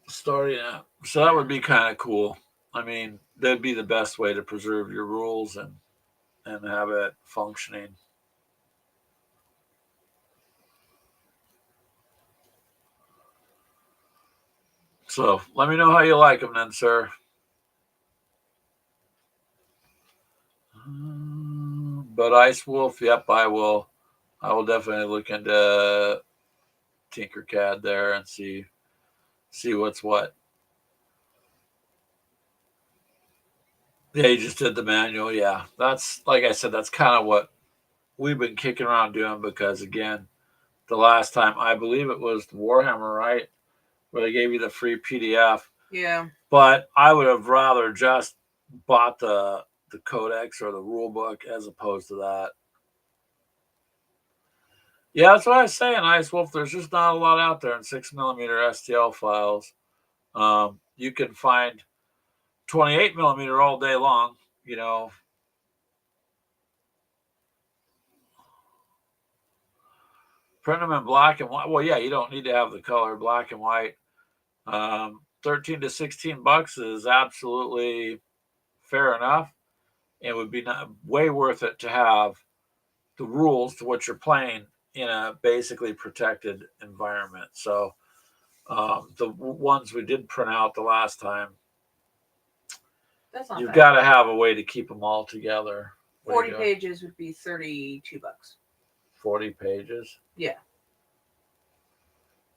A: Starting out. So that would be kind of cool. I mean, that'd be the best way to preserve your rules and have it functioning. So let me know how you like them then, sir. But Ice Wolf, yep, I will definitely look into Tinkercad there and see what's what. Yeah, you just did the manual. Yeah, that's, like I said, that's kind of what we've been kicking around doing, because, again, the last time, I believe it was Warhammer, right, where they gave you the free PDF.
B: Yeah.
A: But I would have rather just bought the codex or the rule book as opposed to that. Yeah, that's what I was saying, Ice Wolf. There's just not a lot out there in 6mm STL files. You can find 28mm all day long, Print them in black and white. Well, yeah, you don't need to have the color, black and white. $13 to $16 is absolutely fair enough. It would be way worth it to have the rules to what you're playing in a basically protected environment. So the ones we did print out the last time, you've got to have a way to keep them all together.
B: 40 pages would be $32.
A: 40 pages?
B: Yeah.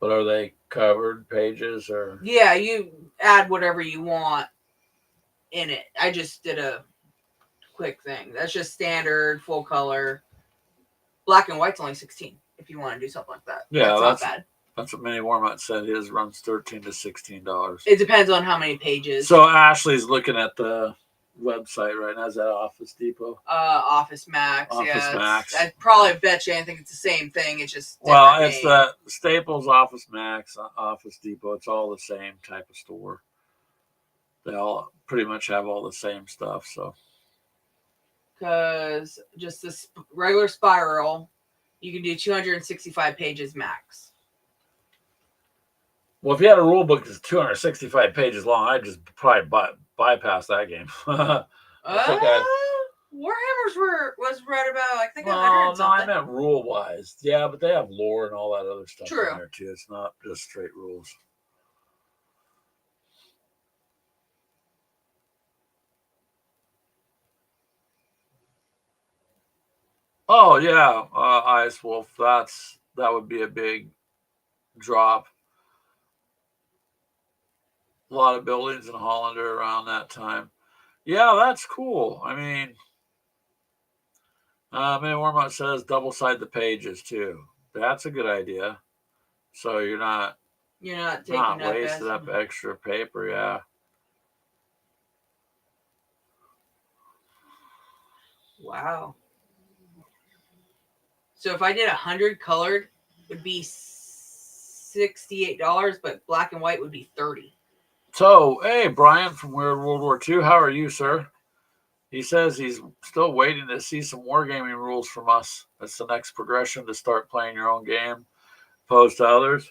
A: But are they covered pages or?
B: Yeah, you add whatever you want in it. I just did a quick thing. That's just standard, full color. Black and white's only 16 if you want to do something like that.
A: Yeah,
B: that's not bad.
A: That's what Mini Warmut said. His runs $13 to $16.
B: It depends on how many pages.
A: So Ashley's looking at the website right now. Is that Office Depot?
B: Office Max.
A: Office Max.
B: I'd probably bet you anything it's the same thing. It's just
A: it's the Staples, Office Max, Office Depot. It's all the same type of store. They all pretty much have all the same stuff. So,
B: because just this regular spiral, you can do 265 pages max.
A: Well, if you had a rule book that's 265 pages long, I'd just probably bypass that game.
B: Warhammer's was right about, I think, 100
A: no,
B: something.
A: I meant rule-wise. Yeah, but they have lore and all that other stuff
B: True.
A: in there, too. It's not just straight rules. Oh, yeah, Ice Wolf. That would be a big drop. A lot of buildings in Holland are around that time. Yeah, that's cool. I mean, Mini Warmut says double-side the pages, too. That's a good idea. So you're not wasting up extra paper, yeah.
B: Wow. So if I did 100 colored, it would be $68, but black and white would be $30.
A: So, hey, Brian from Weird World War II, how are you, sir? He says he's still waiting to see some wargaming rules from us. That's the next progression, to start playing your own game, opposed to others.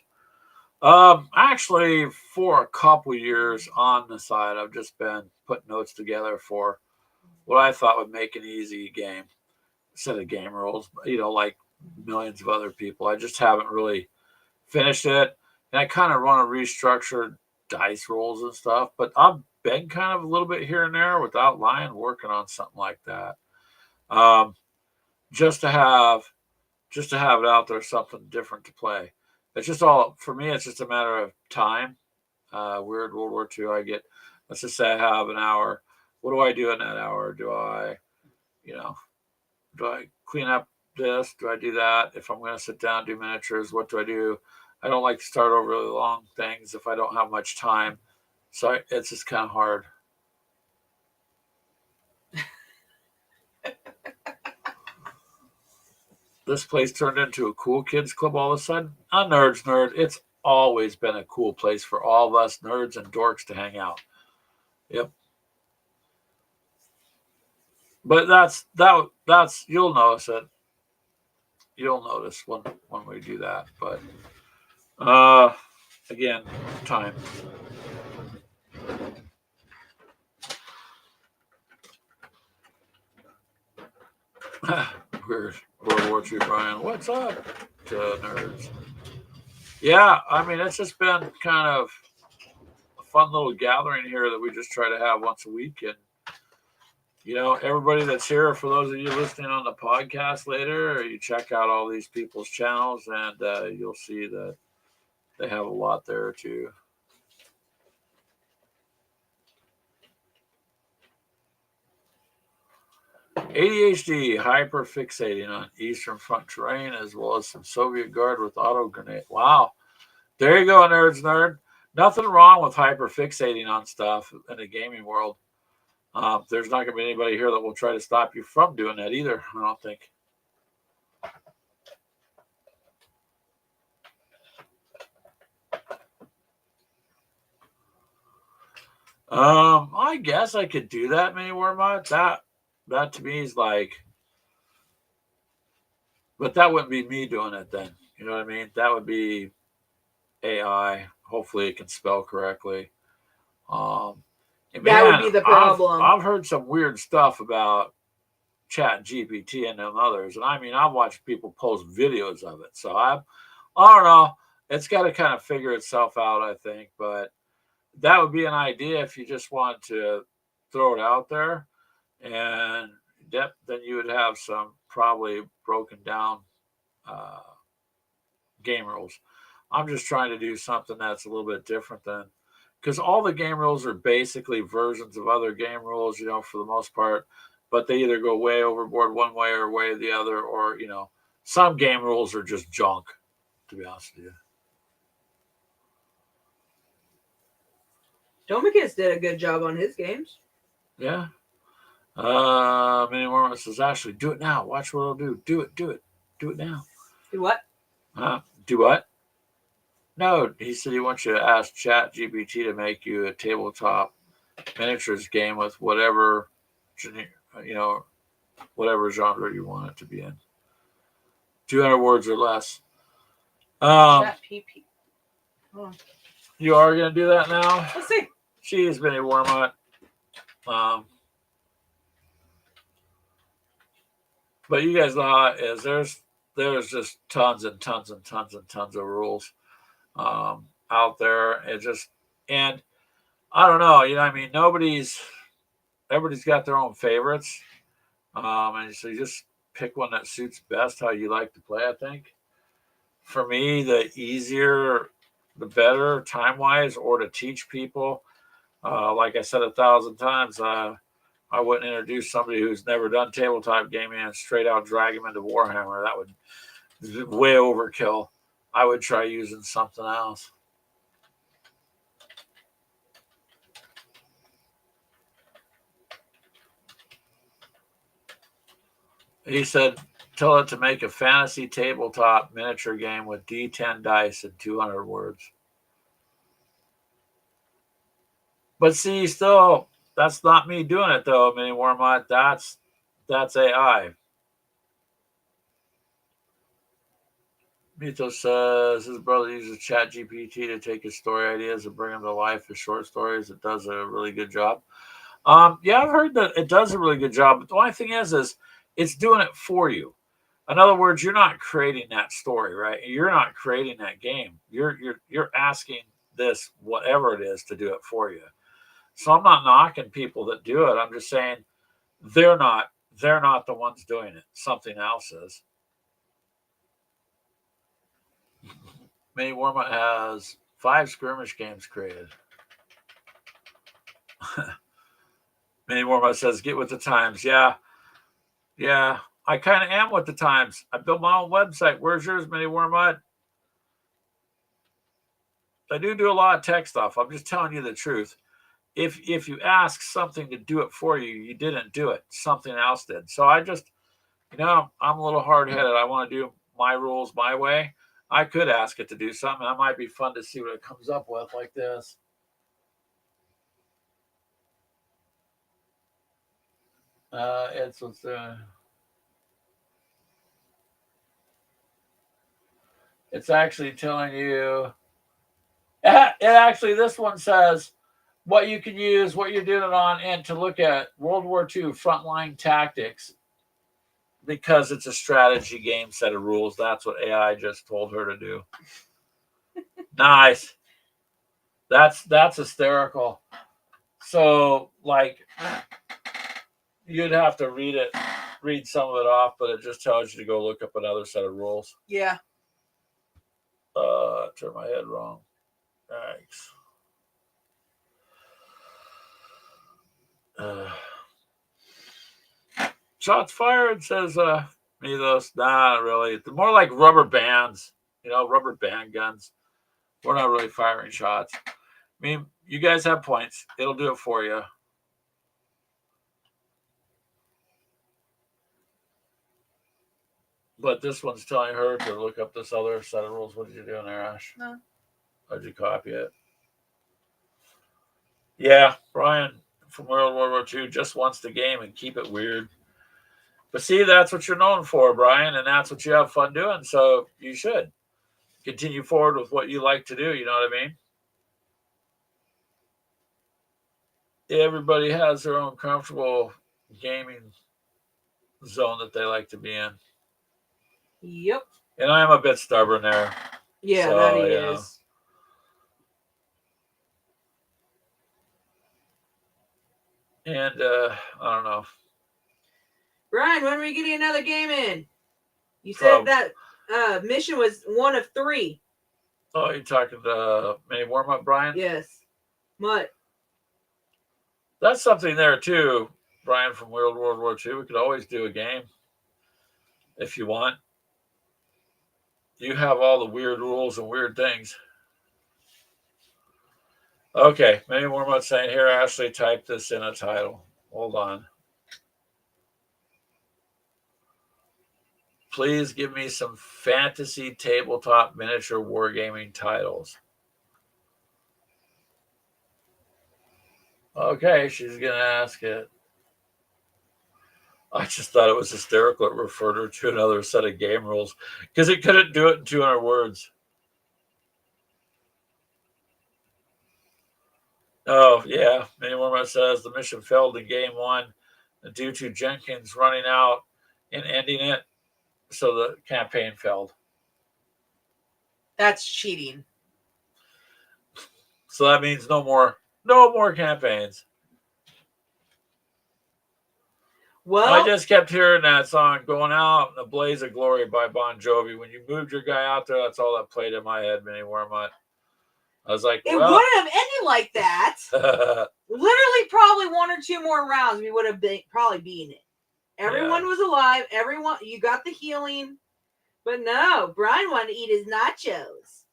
A: Actually, for a couple years on the side, I've just been putting notes together for what I thought would make an easy game, set of game rules, like millions of other people. I just haven't really finished it. And I kind of run a restructured dice rolls and stuff, but I've been kind of a little bit here and there, without lying, working on something like that. Just to have it out there, something different to play. It's just all, for me, it's just a matter of time. Weird World War II, let's just say I have an hour. What do I do in that hour? Do I clean up this? Do I do that? If I'm going to sit down and do miniatures, what do I do? I don't like to start over really long things if I don't have much time. So it's just kind of hard. This place turned into a cool kids club all of a sudden. A nerd's nerd. It's always been a cool place for all of us nerds and dorks to hang out. Yep. But that's you'll notice it. You'll notice when we do that. But again, time. Weird World War II, Brian. What's up to nerds? Yeah, I mean, it's just been kind of a fun little gathering here that we just try to have once a week. And, everybody that's here, for those of you listening on the podcast later, you check out all these people's channels, and you'll see that they have a lot there, too. ADHD, hyperfixating on Eastern Front terrain, as well as some Soviet Guard with auto grenade. Wow. There you go, nerds, nerd. Nothing wrong with hyperfixating on stuff in the gaming world. There's not going to be anybody here that will try to stop you from doing that either, I don't think. I guess I could do that, Mini Warmut. That to me is like, but that wouldn't be me doing it then. You know what I mean? That would be AI. Hopefully it can spell correctly.
B: That would be the problem.
A: I've heard some weird stuff about Chat GPT and them others. And I mean, I've watched people post videos of it. So I don't know. It's got to kind of figure itself out, I think. But that would be an idea if you just want to throw it out there. And then you would have some probably broken down game rules. I'm just trying to do something that's a little bit different than, because all the game rules are basically versions of other game rules, for the most part, but they either go way overboard one way or way the other, or, some game rules are just junk, to be honest with you.
B: Tomikis did a good job on his games.
A: Yeah. Mini Worm says, Ashley, do it now. Watch what I'll do. Do it. Do it now.
B: Do what?
A: Do what? No, he said he wants you to ask Chat GPT to make you a tabletop miniatures game with whatever, whatever genre you want it to be in. 200 words or less.
B: Chat PP. Oh.
A: You are going to do that now?
B: Let's see.
A: She's been a Warmont. But you guys know how it is. There's just tons and tons and tons and tons of rules out there. And I don't know. I mean, everybody's got their own favorites, and so you just pick one that suits best how you like to play. I think for me, the easier, the better, time wise, or to teach people. Like I said 1,000 times, I wouldn't introduce somebody who's never done tabletop gaming and straight out drag them into Warhammer. That would be way overkill. I would try using something else. He said, tell it to make a fantasy tabletop miniature game with D10 dice and 200 words. But see, still, that's not me doing it, though, Mini Warmont. That's AI. Mito says his brother uses Chat GPT to take his story ideas and bring them to life as short stories. It does a really good job. Yeah, I've heard that it does a really good job. But the only thing is it's doing it for you. In other words, you're not creating that story, right? You're not creating that game. You're asking this, whatever it is, to do it for you. So I'm not knocking people that do it. I'm just saying they're not the ones doing it. Something else is. Mini Warmont has 5 skirmish games created. Mini Warmont says, get with the times. Yeah. I kind of am with the times. I built my own website. Where's yours, Mini Warmont? I do a lot of tech stuff. I'm just telling you the truth. If you ask something to do it for you, you didn't do it. Something else did. So I just, I'm a little hard-headed. I want to do my rules my way. I could ask it to do something. That might be fun to see what it comes up with, like this. It's actually telling you. This one says what you can use, what you're doing it on, and to look at World War II frontline tactics because it's a strategy game set of rules. That's what AI just told her to do. Nice. That's hysterical. So, like, you'd have to read some of it off, but it just tells you to go look up another set of rules.
B: Yeah.
A: Turn my head wrong. Thanks. Shots fired, says Milos. Nah, really. They're more like rubber bands, rubber band guns. We're not really firing shots. I mean, you guys have points. It'll do it for you. But this one's telling her to look up this other set of rules. What did you do in there, Ash?
B: No.
A: How'd you copy it? Yeah, Brian from World War II just wants the game and keep it weird. But see, that's what you're known for, Brian, and that's what you have fun doing. So you should continue forward with what you like to do. You know what I mean? Everybody has their own comfortable gaming zone that they like to be in.
B: Yep.
A: And I am a bit stubborn there.
B: Yeah, so, that he is.
A: And I don't know.
B: Brian, when are we getting another game in? You said that mission was 1 of 3.
A: Oh, you're talking to Mini Warm-Up, Brian?
B: Yes. What?
A: That's something there, too, Brian, from World War II. We could always do a game if you want. You have all the weird rules and weird things. Okay, many more months saying here. Ashley typed this in a title. Hold on. Please give me some fantasy tabletop miniature wargaming titles. Okay, she's gonna ask it. I just thought it was hysterical. It referred her to another set of game rules because it couldn't do it in 200 words. Oh, yeah. Many more says the mission failed in game one due to Jenkins running out and ending it, so the campaign failed.
B: That's cheating.
A: So that means no more campaigns.
B: Well,
A: I just kept hearing that song "Going Out in a Blaze of Glory" by Bon Jovi. When you moved your guy out there, that's all that played in my head. Many Wormut. I was like,
B: it
A: well,
B: wouldn't have ended like that. Literally, probably 1 or 2 more rounds, we would have probably beaten it. Everyone was alive. Everyone, you got the healing, but no, Brian wanted to eat his nachos.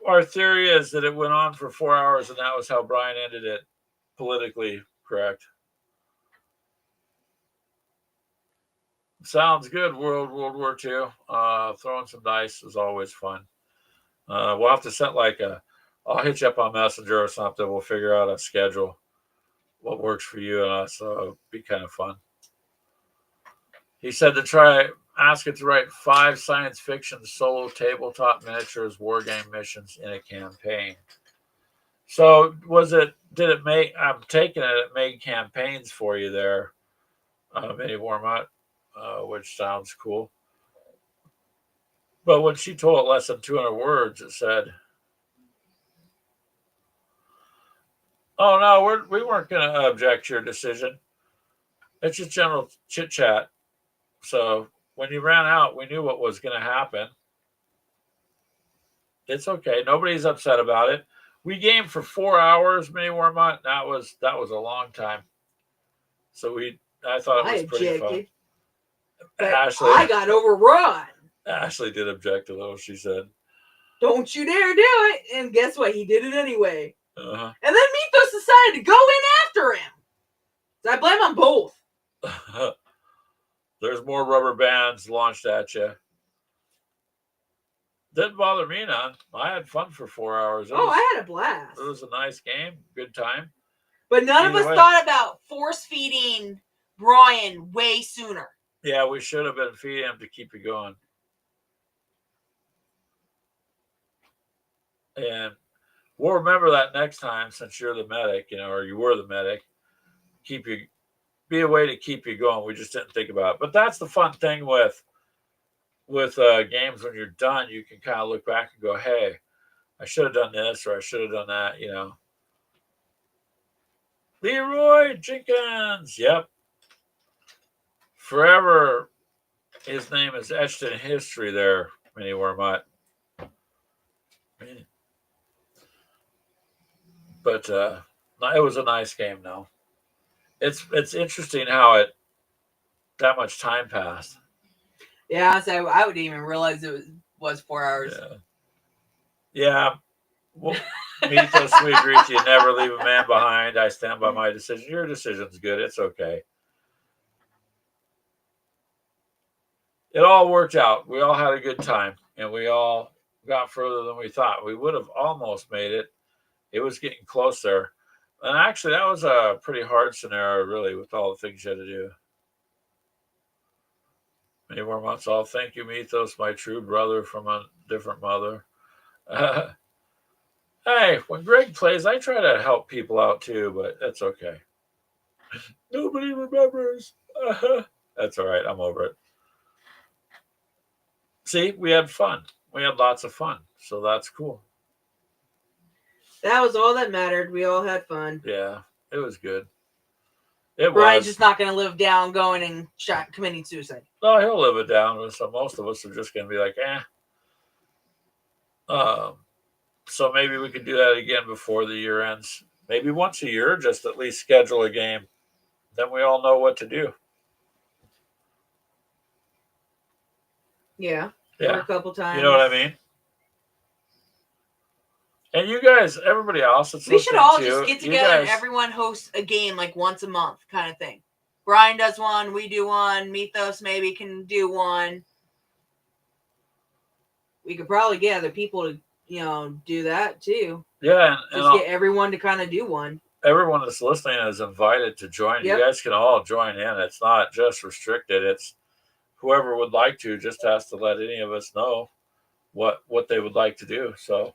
A: Our theory is that it went on for 4 hours, and that was how Brian ended it. Politically correct. Sounds good. World War II. Throwing some dice is always fun. We'll have to set I'll hit you up on Messenger or something. We'll figure out a schedule, what works for you and us. So it'll be kind of fun. He said to ask it to write 5 science fiction solo tabletop miniatures wargame missions in a campaign. So did it make, I'm taking it made campaigns for you there, Mini Warmut, which sounds cool. But when she told it less than 200 words, it said, oh, no, we weren't going to object to your decision. It's just general chit chat. So when you ran out, we knew what was going to happen. It's okay. Nobody's upset about it. We gamed for 4 hours, Mini Warmut. That was a long time. So I thought it was pretty fun.
B: Ashley, I got overrun.
A: Ashley did object a little. She said,
B: "Don't you dare do it!" And guess what? He did it anyway. And then Mythos decided to go in after him. So I blame them both.
A: There's more rubber bands launched at you. Didn't bother me none. I had fun for 4 hours.
B: I had a blast.
A: It was a nice game. Good time.
B: But none of us thought about force feeding Brian way sooner.
A: Yeah, we should have been feeding him to keep you going. And we'll remember that next time, since you're the medic, or you were the medic. Be a way to keep you going. We just didn't think about it. But that's the fun thing with games. When you're done, you can kind of look back and go, hey, I should have done this or I should have done that, Leroy Jenkins. Yep. Forever, his name is etched in history there, Mini Wormut. But it was a nice game, though. It's interesting how that much time passed.
B: Yeah, so I wouldn't even realize it was 4 hours.
A: Yeah. Well, Mythos, we agree with you. Never leave a man behind. I stand by my decision. Your decision's good. It's okay. It all worked out. We all had a good time, and we all got further than we thought. We would have almost made it. It was getting closer. And actually, that was a pretty hard scenario, really, with all the things you had to do. Many more months. All thank you, Mythos, my true brother from a different mother. Hey, when Greg plays, I try to help people out too, but that's okay. Nobody remembers. That's all right. I'm over it. See, we had fun. We had lots of fun. So that's cool.
B: That was all that mattered. We all had fun.
A: Yeah, it was good.
B: Brian's just not going to live down going and committing suicide.
A: No, he'll live it down. So most of us are just going to be like, So maybe we could do that again before the year ends. Maybe once a year, just at least schedule a game. Then we all know what to do.
B: Yeah. For a couple times.
A: You know what I mean? And you guys, everybody else that's
B: we should
A: listening
B: all
A: to,
B: just get
A: you
B: together and
A: guys,
B: everyone hosts a game like once a month kind of thing. Brian does one, we do one, Mythos maybe can do one. We could probably get other people to, do that too.
A: yeah,
B: Just get everyone to kind of do one.
A: Everyone that's listening is invited to join.
B: Yep.
A: You guys can all join in. It's not just restricted. It's whoever would like to just has to let any of us know what they would like to do. So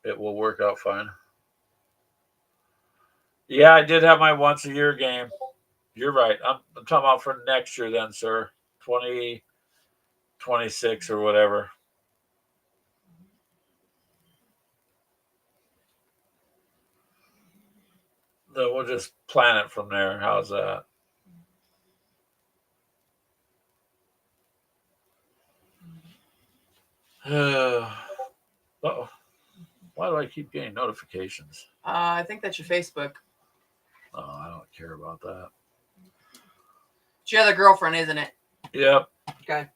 A: it will work out fine. Yeah, I did have my once a year game. You're right. I'm talking about for next year then, sir. 2026 or whatever. Then we'll just plan it from there. How's that? Uh-oh. Why do I keep getting notifications?
B: I think that's your Facebook.
A: Oh, I don't care about that.
B: It's your other girlfriend, isn't it?
A: Yep.
B: Okay.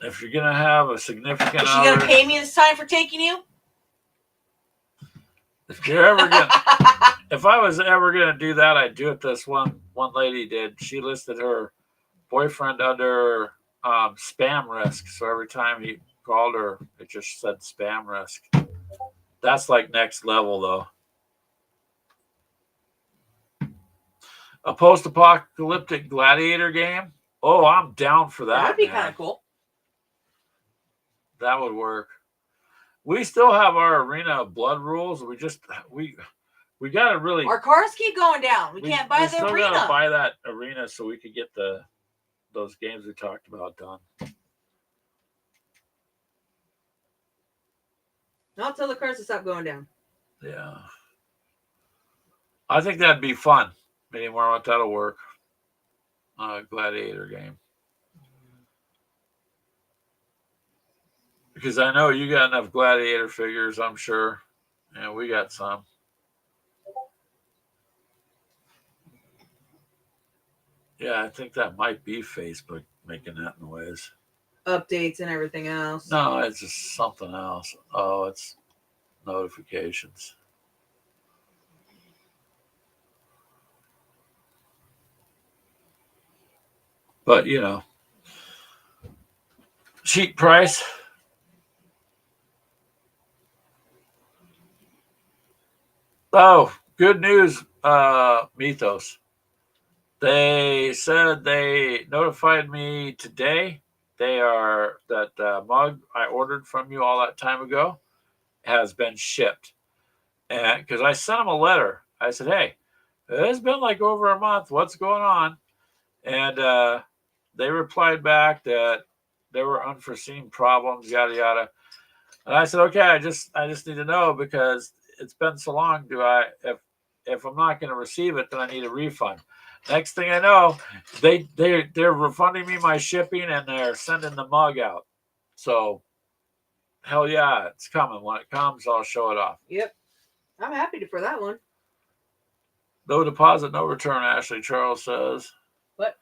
A: If you're gonna have a significant
B: Is she gonna pay me this time for taking you?
A: If you're ever gonna, if I was ever gonna do that, I'd do it. This one lady did. She listed her boyfriend under spam risk. So every time he called her, it just said spam risk. That's like next level, though. A post-apocalyptic gladiator game. Oh, I'm down for that.
B: That'd be kind of cool.
A: That would work. We still have our arena of blood rules. We got to really.
B: Our cars keep going down. We can't buy the
A: still
B: arena.
A: Gotta buy that arena so we could get those games we talked about done.
B: Not tell the cars to stop going down.
A: Yeah, I think that'd be fun. Maybe more what that'll work. Gladiator game. Because I know you got enough gladiator figures, I'm sure. And we got some. Yeah, I think that might be Facebook making that noise.
B: Updates and everything else.
A: No, it's just something else. Oh, it's notifications. But, cheap price. Oh, good news, Mythos. They said they notified me today. That mug I ordered from you all that time ago has been shipped. And because I sent them a letter, I said, "Hey, it's been like over a month. What's going on?" And they replied back that there were unforeseen problems, yada yada. And I said, "Okay, I just need to know because it's been so long. If I'm not going to receive it, then I need a refund." Next thing I know, they're refunding me my shipping and they're sending the mug out. So, hell yeah, it's coming. When it comes, I'll show it off.
B: Yep, I'm happy for that one.
A: No deposit, no return. Ashley Charles says.
B: What?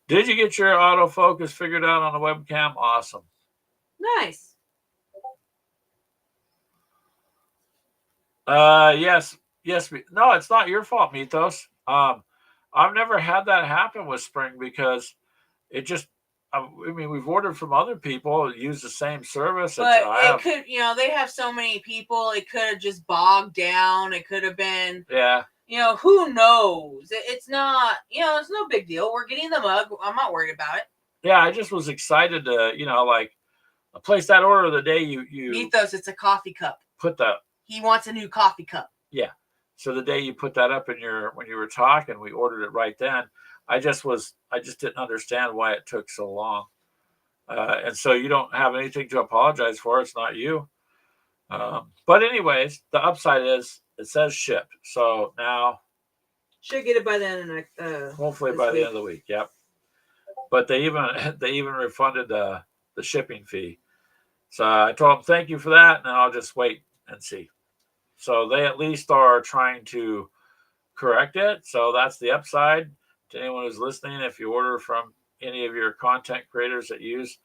A: Did you get your autofocus figured out on the webcam? Awesome.
B: Nice.
A: Yes. No, it's not your fault, Mythos. I've never had that happen with Spring because it just. I mean, we've ordered from other people, use the same service.
B: But it could, they have so many people. It could have just bogged down. It could have been.
A: Yeah.
B: Who knows? It's not. It's no big deal. We're getting the mug. I'm not worried about it.
A: Yeah, I just was excited to, I placed that order the day you.
B: Mythos, it's a coffee cup. He wants a new coffee cup.
A: Yeah. So the day you put that up when you were talking, we ordered it right then. I just didn't understand why it took so long. And so you don't have anything to apologize for. It's not you. But anyways, the upside is it says shipped. So now
B: should get it by the end of next.
A: Hopefully by the end of the week. Yep. But they even refunded the shipping fee. So I told them thank you for that, and I'll just wait and see. So they at least are trying to correct it. So that's the upside to anyone who's listening. If you order from any of your content creators that use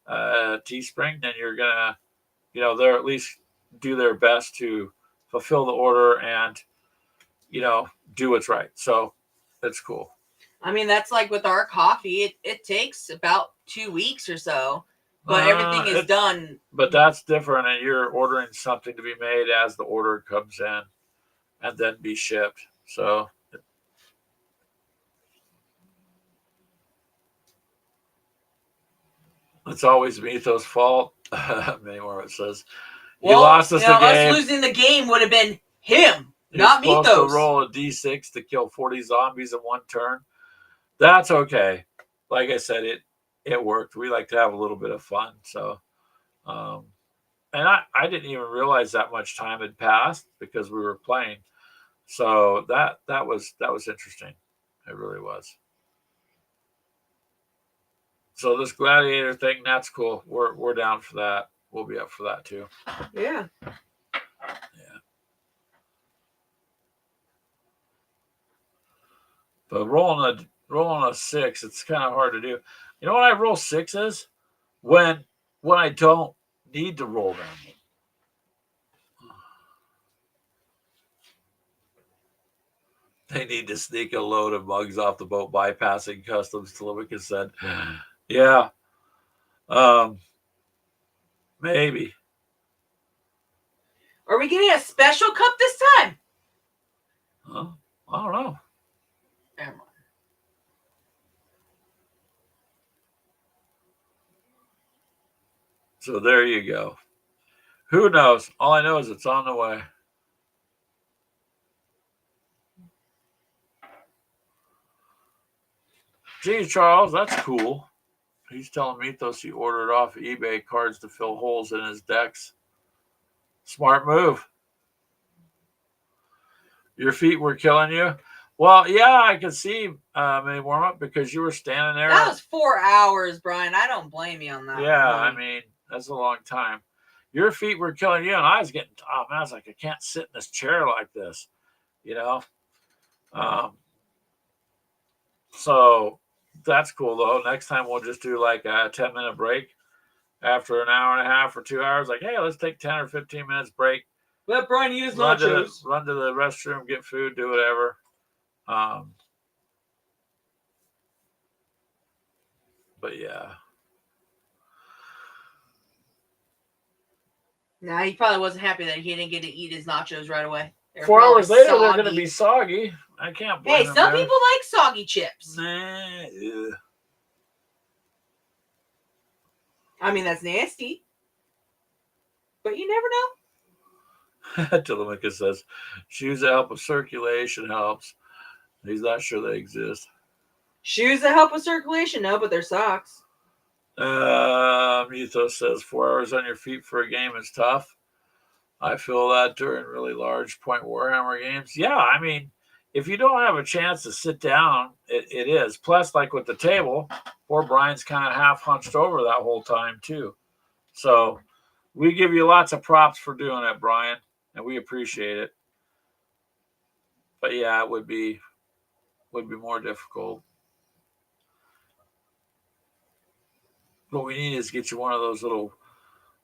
A: Teespring, then you're gonna, they're at least do their best to fulfill the order and, do what's right. So it's cool.
B: I mean, that's like with our coffee. It takes about 2 weeks or so, but everything is done.
A: But that's different, and you're ordering something to be made as the order comes in and then be shipped. So it's always Mito's fault. Many more it says. He lost us the game.
B: Us losing the game would have been him, not
A: He's supposed
B: Mythos.
A: to roll a d6 to kill 40 zombies in one turn. That's okay. Like I said, it worked. We like to have a little bit of fun. So, and I didn't even realize that much time had passed because we were playing. So that was interesting. It really was. So this gladiator thing, that's cool. We're down for that. We'll be up for that too.
B: Yeah.
A: Yeah. But rolling a 6, it's kind of hard to do. You know what I roll 6s? When I don't need to roll them. They need to sneak a load of mugs off the boat bypassing customs, Telemachus said. Yeah. Maybe.
B: Are we getting a special cup this time?
A: Huh? I don't know.
B: Never mind.
A: So there you go. Who knows? All I know is it's on the way. Gee, Charles, that's cool. He's telling Mythos he ordered off eBay cards to fill holes in his decks. Smart move. Your feet were killing you? Well, yeah, I could see a warm up because you were standing there.
B: That was 4 hours, Brian. I don't blame you on that.
A: Yeah, I mean, that's a long time. Your feet were killing you, and I was getting, man, I was like, I can't sit in this chair like this, So that's cool, though. Next time we'll just do like a 10-minute break after an hour and a half or 2 hours. Like, hey, let's take 10 or 15 minutes break.
B: Let Brian eat his
A: Run
B: nachos.
A: Run to the restroom, get food, do whatever. But yeah.
B: Nah, he probably wasn't happy that he didn't get to eat his nachos right away.
A: 4 hours later, they're going to be soggy. I can't blame him.
B: Hey, some people like soggy chips.
A: Nah. Ew.
B: I mean, that's nasty. But you never know.
A: Telemachus says, shoes that help with circulation helps. He's not sure they exist.
B: Shoes that help with circulation? No, but they're socks.
A: Mythos says 4 hours on your feet for a game is tough. I feel that during really large point Warhammer games. Yeah, I mean, if you don't have a chance to sit down, it is. Plus, like with the table, poor Brian's kind of half hunched over that whole time too. So we give you lots of props for doing it, Brian, and we appreciate it. But yeah, it would be more difficult. What we need is get you one of those little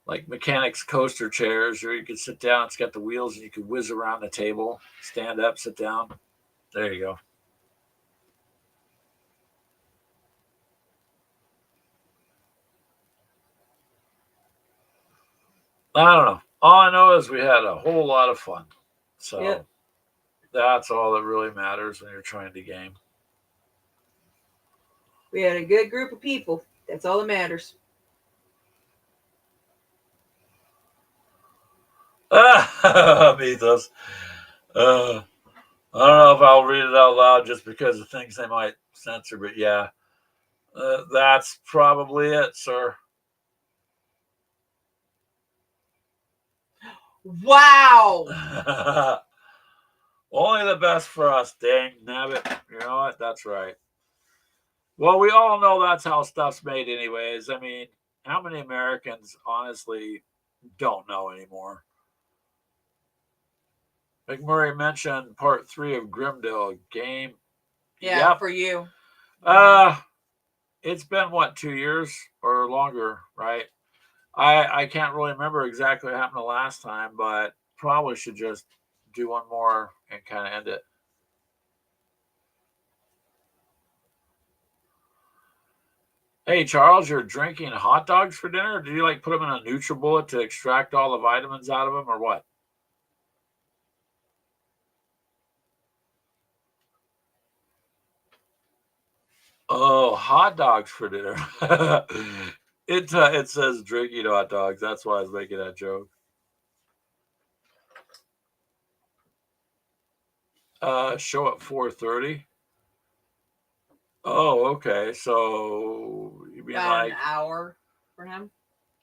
A: like mechanics coaster chairs where you can sit down. It's got the wheels and you can whiz around the table, stand up, sit down. There you go. I don't know. All I know is we had a whole lot of fun. So That's all that really matters when you're trying to game.
B: We had a good group of people. That's all that matters.
A: Mythos. I don't know if I'll read it out loud just because of things they might censor, but yeah, that's probably it, sir.
B: Wow.
A: Only the best for us, dang nabbit. You know what? That's right. Well, we all know that's how stuff's made anyways. I mean, how many Americans honestly don't know anymore? McMurray mentioned part 3 of Grimdale game.
B: Yeah, yep. For you.
A: It's been what, 2 years or longer, right? I can't really remember exactly what happened the last time, but probably should just do one more and kind of end it. Hey Charles, you're drinking hot dogs for dinner? Do you like put them in a NutriBullet to extract all the vitamins out of them, or what? Oh, hot dogs for dinner. It says drinking hot dogs. That's why I was making that joke. Show at 4:30. Oh, okay. So you mean
B: About an
A: like
B: hour for him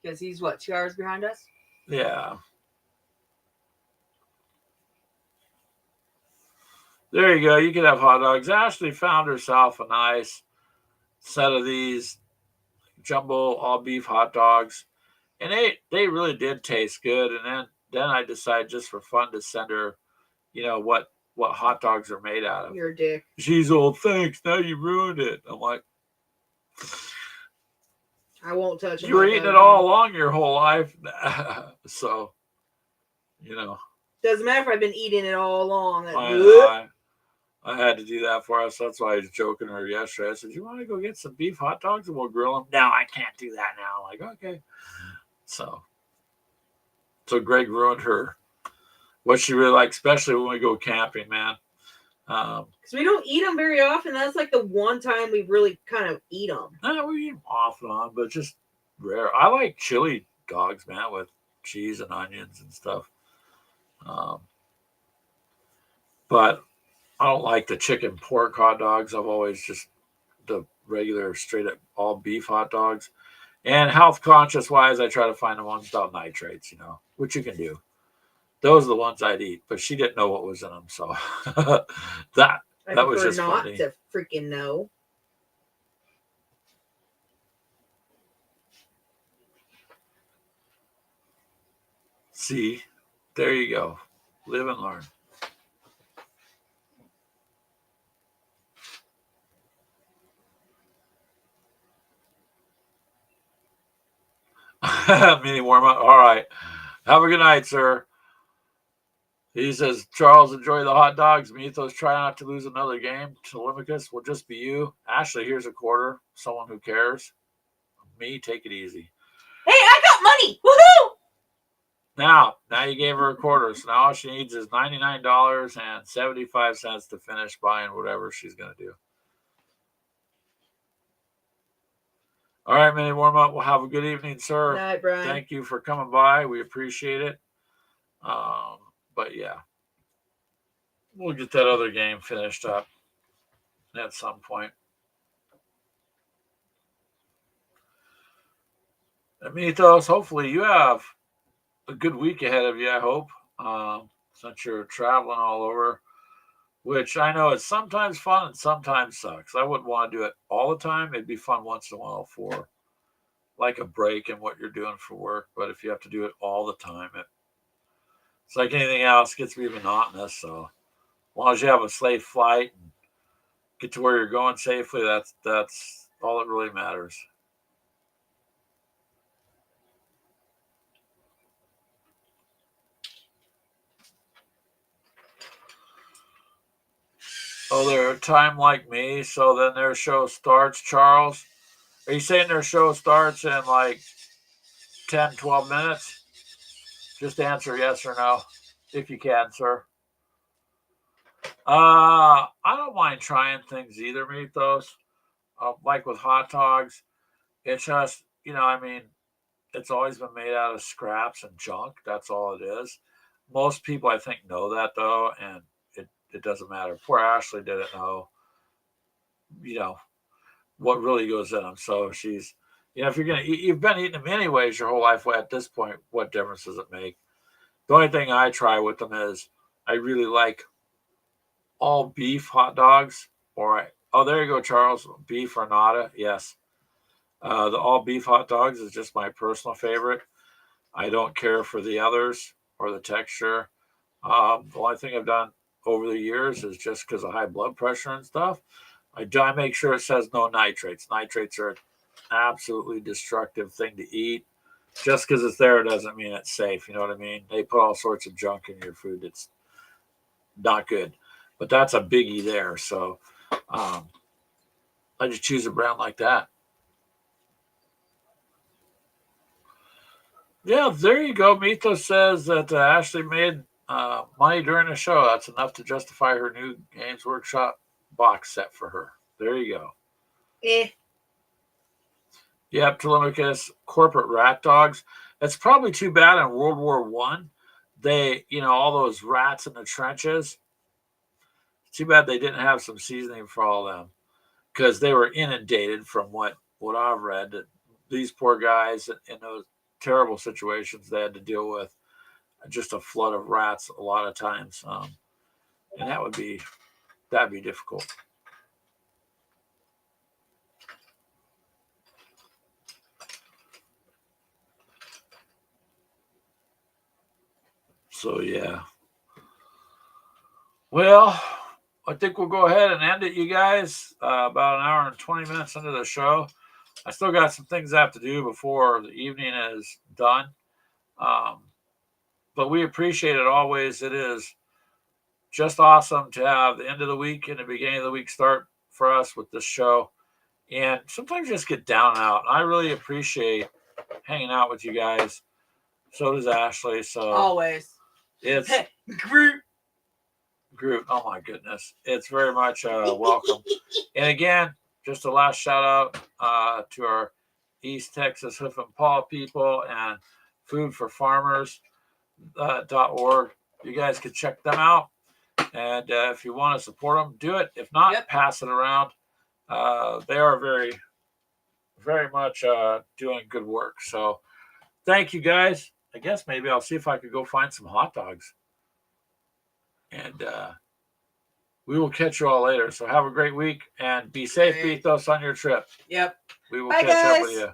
B: because he's what 2 hours behind us.
A: yeah. There you go. You can have hot dogs. Ashley found herself a nice set of these jumbo all beef hot dogs, and they really did taste good. And then I decided just for fun to send her, what hot dogs are made out of.
B: You're a dick.
A: She's all thanks. Now you ruined it. I'm like,
B: I won't touch.
A: you were eating it all along your whole life, so
B: Doesn't matter if I've been eating it all along.
A: I had to do that for us. That's why I was joking her yesterday. I said, "You want to go get some beef hot dogs and we'll grill them?" No, I can't do that now. I'm like, okay. So Greg ruined her. What she really likes, especially when we go camping, man.
B: Because we don't eat them very often. That's like the one time we really kind of eat them.
A: We eat them off and on, but just rare. I like chili dogs, man, with cheese and onions and stuff. But I don't like the chicken pork hot dogs. I've always just the regular straight up all beef hot dogs. And health conscious wise, I try to find the ones without nitrates, which you can do. Those are the ones I'd eat, but she didn't know what was in them, so that was just
B: not
A: funny.
B: To freaking know.
A: See, there you go. Live and learn. Mini warm up. All right. Have a good night, sir. He says, Charles, enjoy the hot dogs. Mythos, try not to lose another game. Telemachus will just be you. Ashley, here's a quarter. Someone who cares. Me, take it easy.
B: Hey, I got money. Woohoo!
A: Now you gave her a quarter. So now all she needs is $99.75 to finish buying whatever she's going to do. All right, mini warm up. Well, have a good evening, sir.
B: Night, Brian.
A: Thank you for coming by. We appreciate it. But yeah, we'll get that other game finished up at some point. And Mythos, hopefully you have a good week ahead of you, I hope, since you're traveling all over, which I know is sometimes fun and sometimes sucks. I wouldn't want to do it all the time. It'd be fun once in a while for like a break in what you're doing for work. But if you have to do it all the time, it's like anything else, it gets to be monotonous. So as long as you have a safe flight and get to where you're going safely, that's all that really matters. Oh, they're a time like me, so then their show starts, Charles. Are you saying their show starts in like 10, 12 minutes? Just answer yes or no, if you can, sir. I don't mind trying things either, Mythos. Like with hot dogs, it's just, it's always been made out of scraps and junk. That's all it is. Most people, I think, know that, though, and it doesn't matter. Poor Ashley didn't know, you know, what really goes in them. So she's, if you're going to eat, you've been eating them anyways your whole life. Well, at this point, what difference does it make? The only thing I try with them is I really like all beef hot dogs. Oh, there you go, Charles. Beef or nada. Yes. The all beef hot dogs is just my personal favorite. I don't care for the others or the texture. The only thing I've done over the years is just because of high blood pressure and stuff. I make sure it says no nitrates. Nitrates are an absolutely destructive thing to eat. Just because it's there doesn't mean it's safe. You know what I mean? They put all sorts of junk in your food. It's not good. But that's a biggie there. So I just choose a brand like that. Yeah, there you go. Mito says that Ashley made money during the show. That's enough to justify her new Games Workshop box set for her. There you go. Yep, Telemachus, corporate rat dogs. It's probably too bad in World War One. They, all those rats in the trenches. Too bad they didn't have some seasoning for all of them because they were inundated from what I've read. That these poor guys in those terrible situations they had to deal with just a flood of rats a lot of times, and that'd be difficult. So yeah. Well, I think we'll go ahead and end it, you guys. About an hour and 20 minutes into the show. I still got some things I have to do before the evening is done. But we appreciate it always. It is just awesome to have the end of the week and the beginning of the week start for us with this show. And sometimes just get down and out. I really appreciate hanging out with you guys. So does Ashley. So
B: always.
A: It's
B: Groot.
A: Oh my goodness. It's very much welcome. And again, just a last shout out to our East Texas Hoof and Paw people and foodforfarmers.org. You guys can check them out. And if you want to support them, do it. If not, pass it around. They are very, very much doing good work. So thank you guys. I guess maybe I'll see if I could go find some hot dogs. And we will catch you all later. So have a great week and be safe, Bethos, on your trip.
B: Yep.
A: We will catch up with you.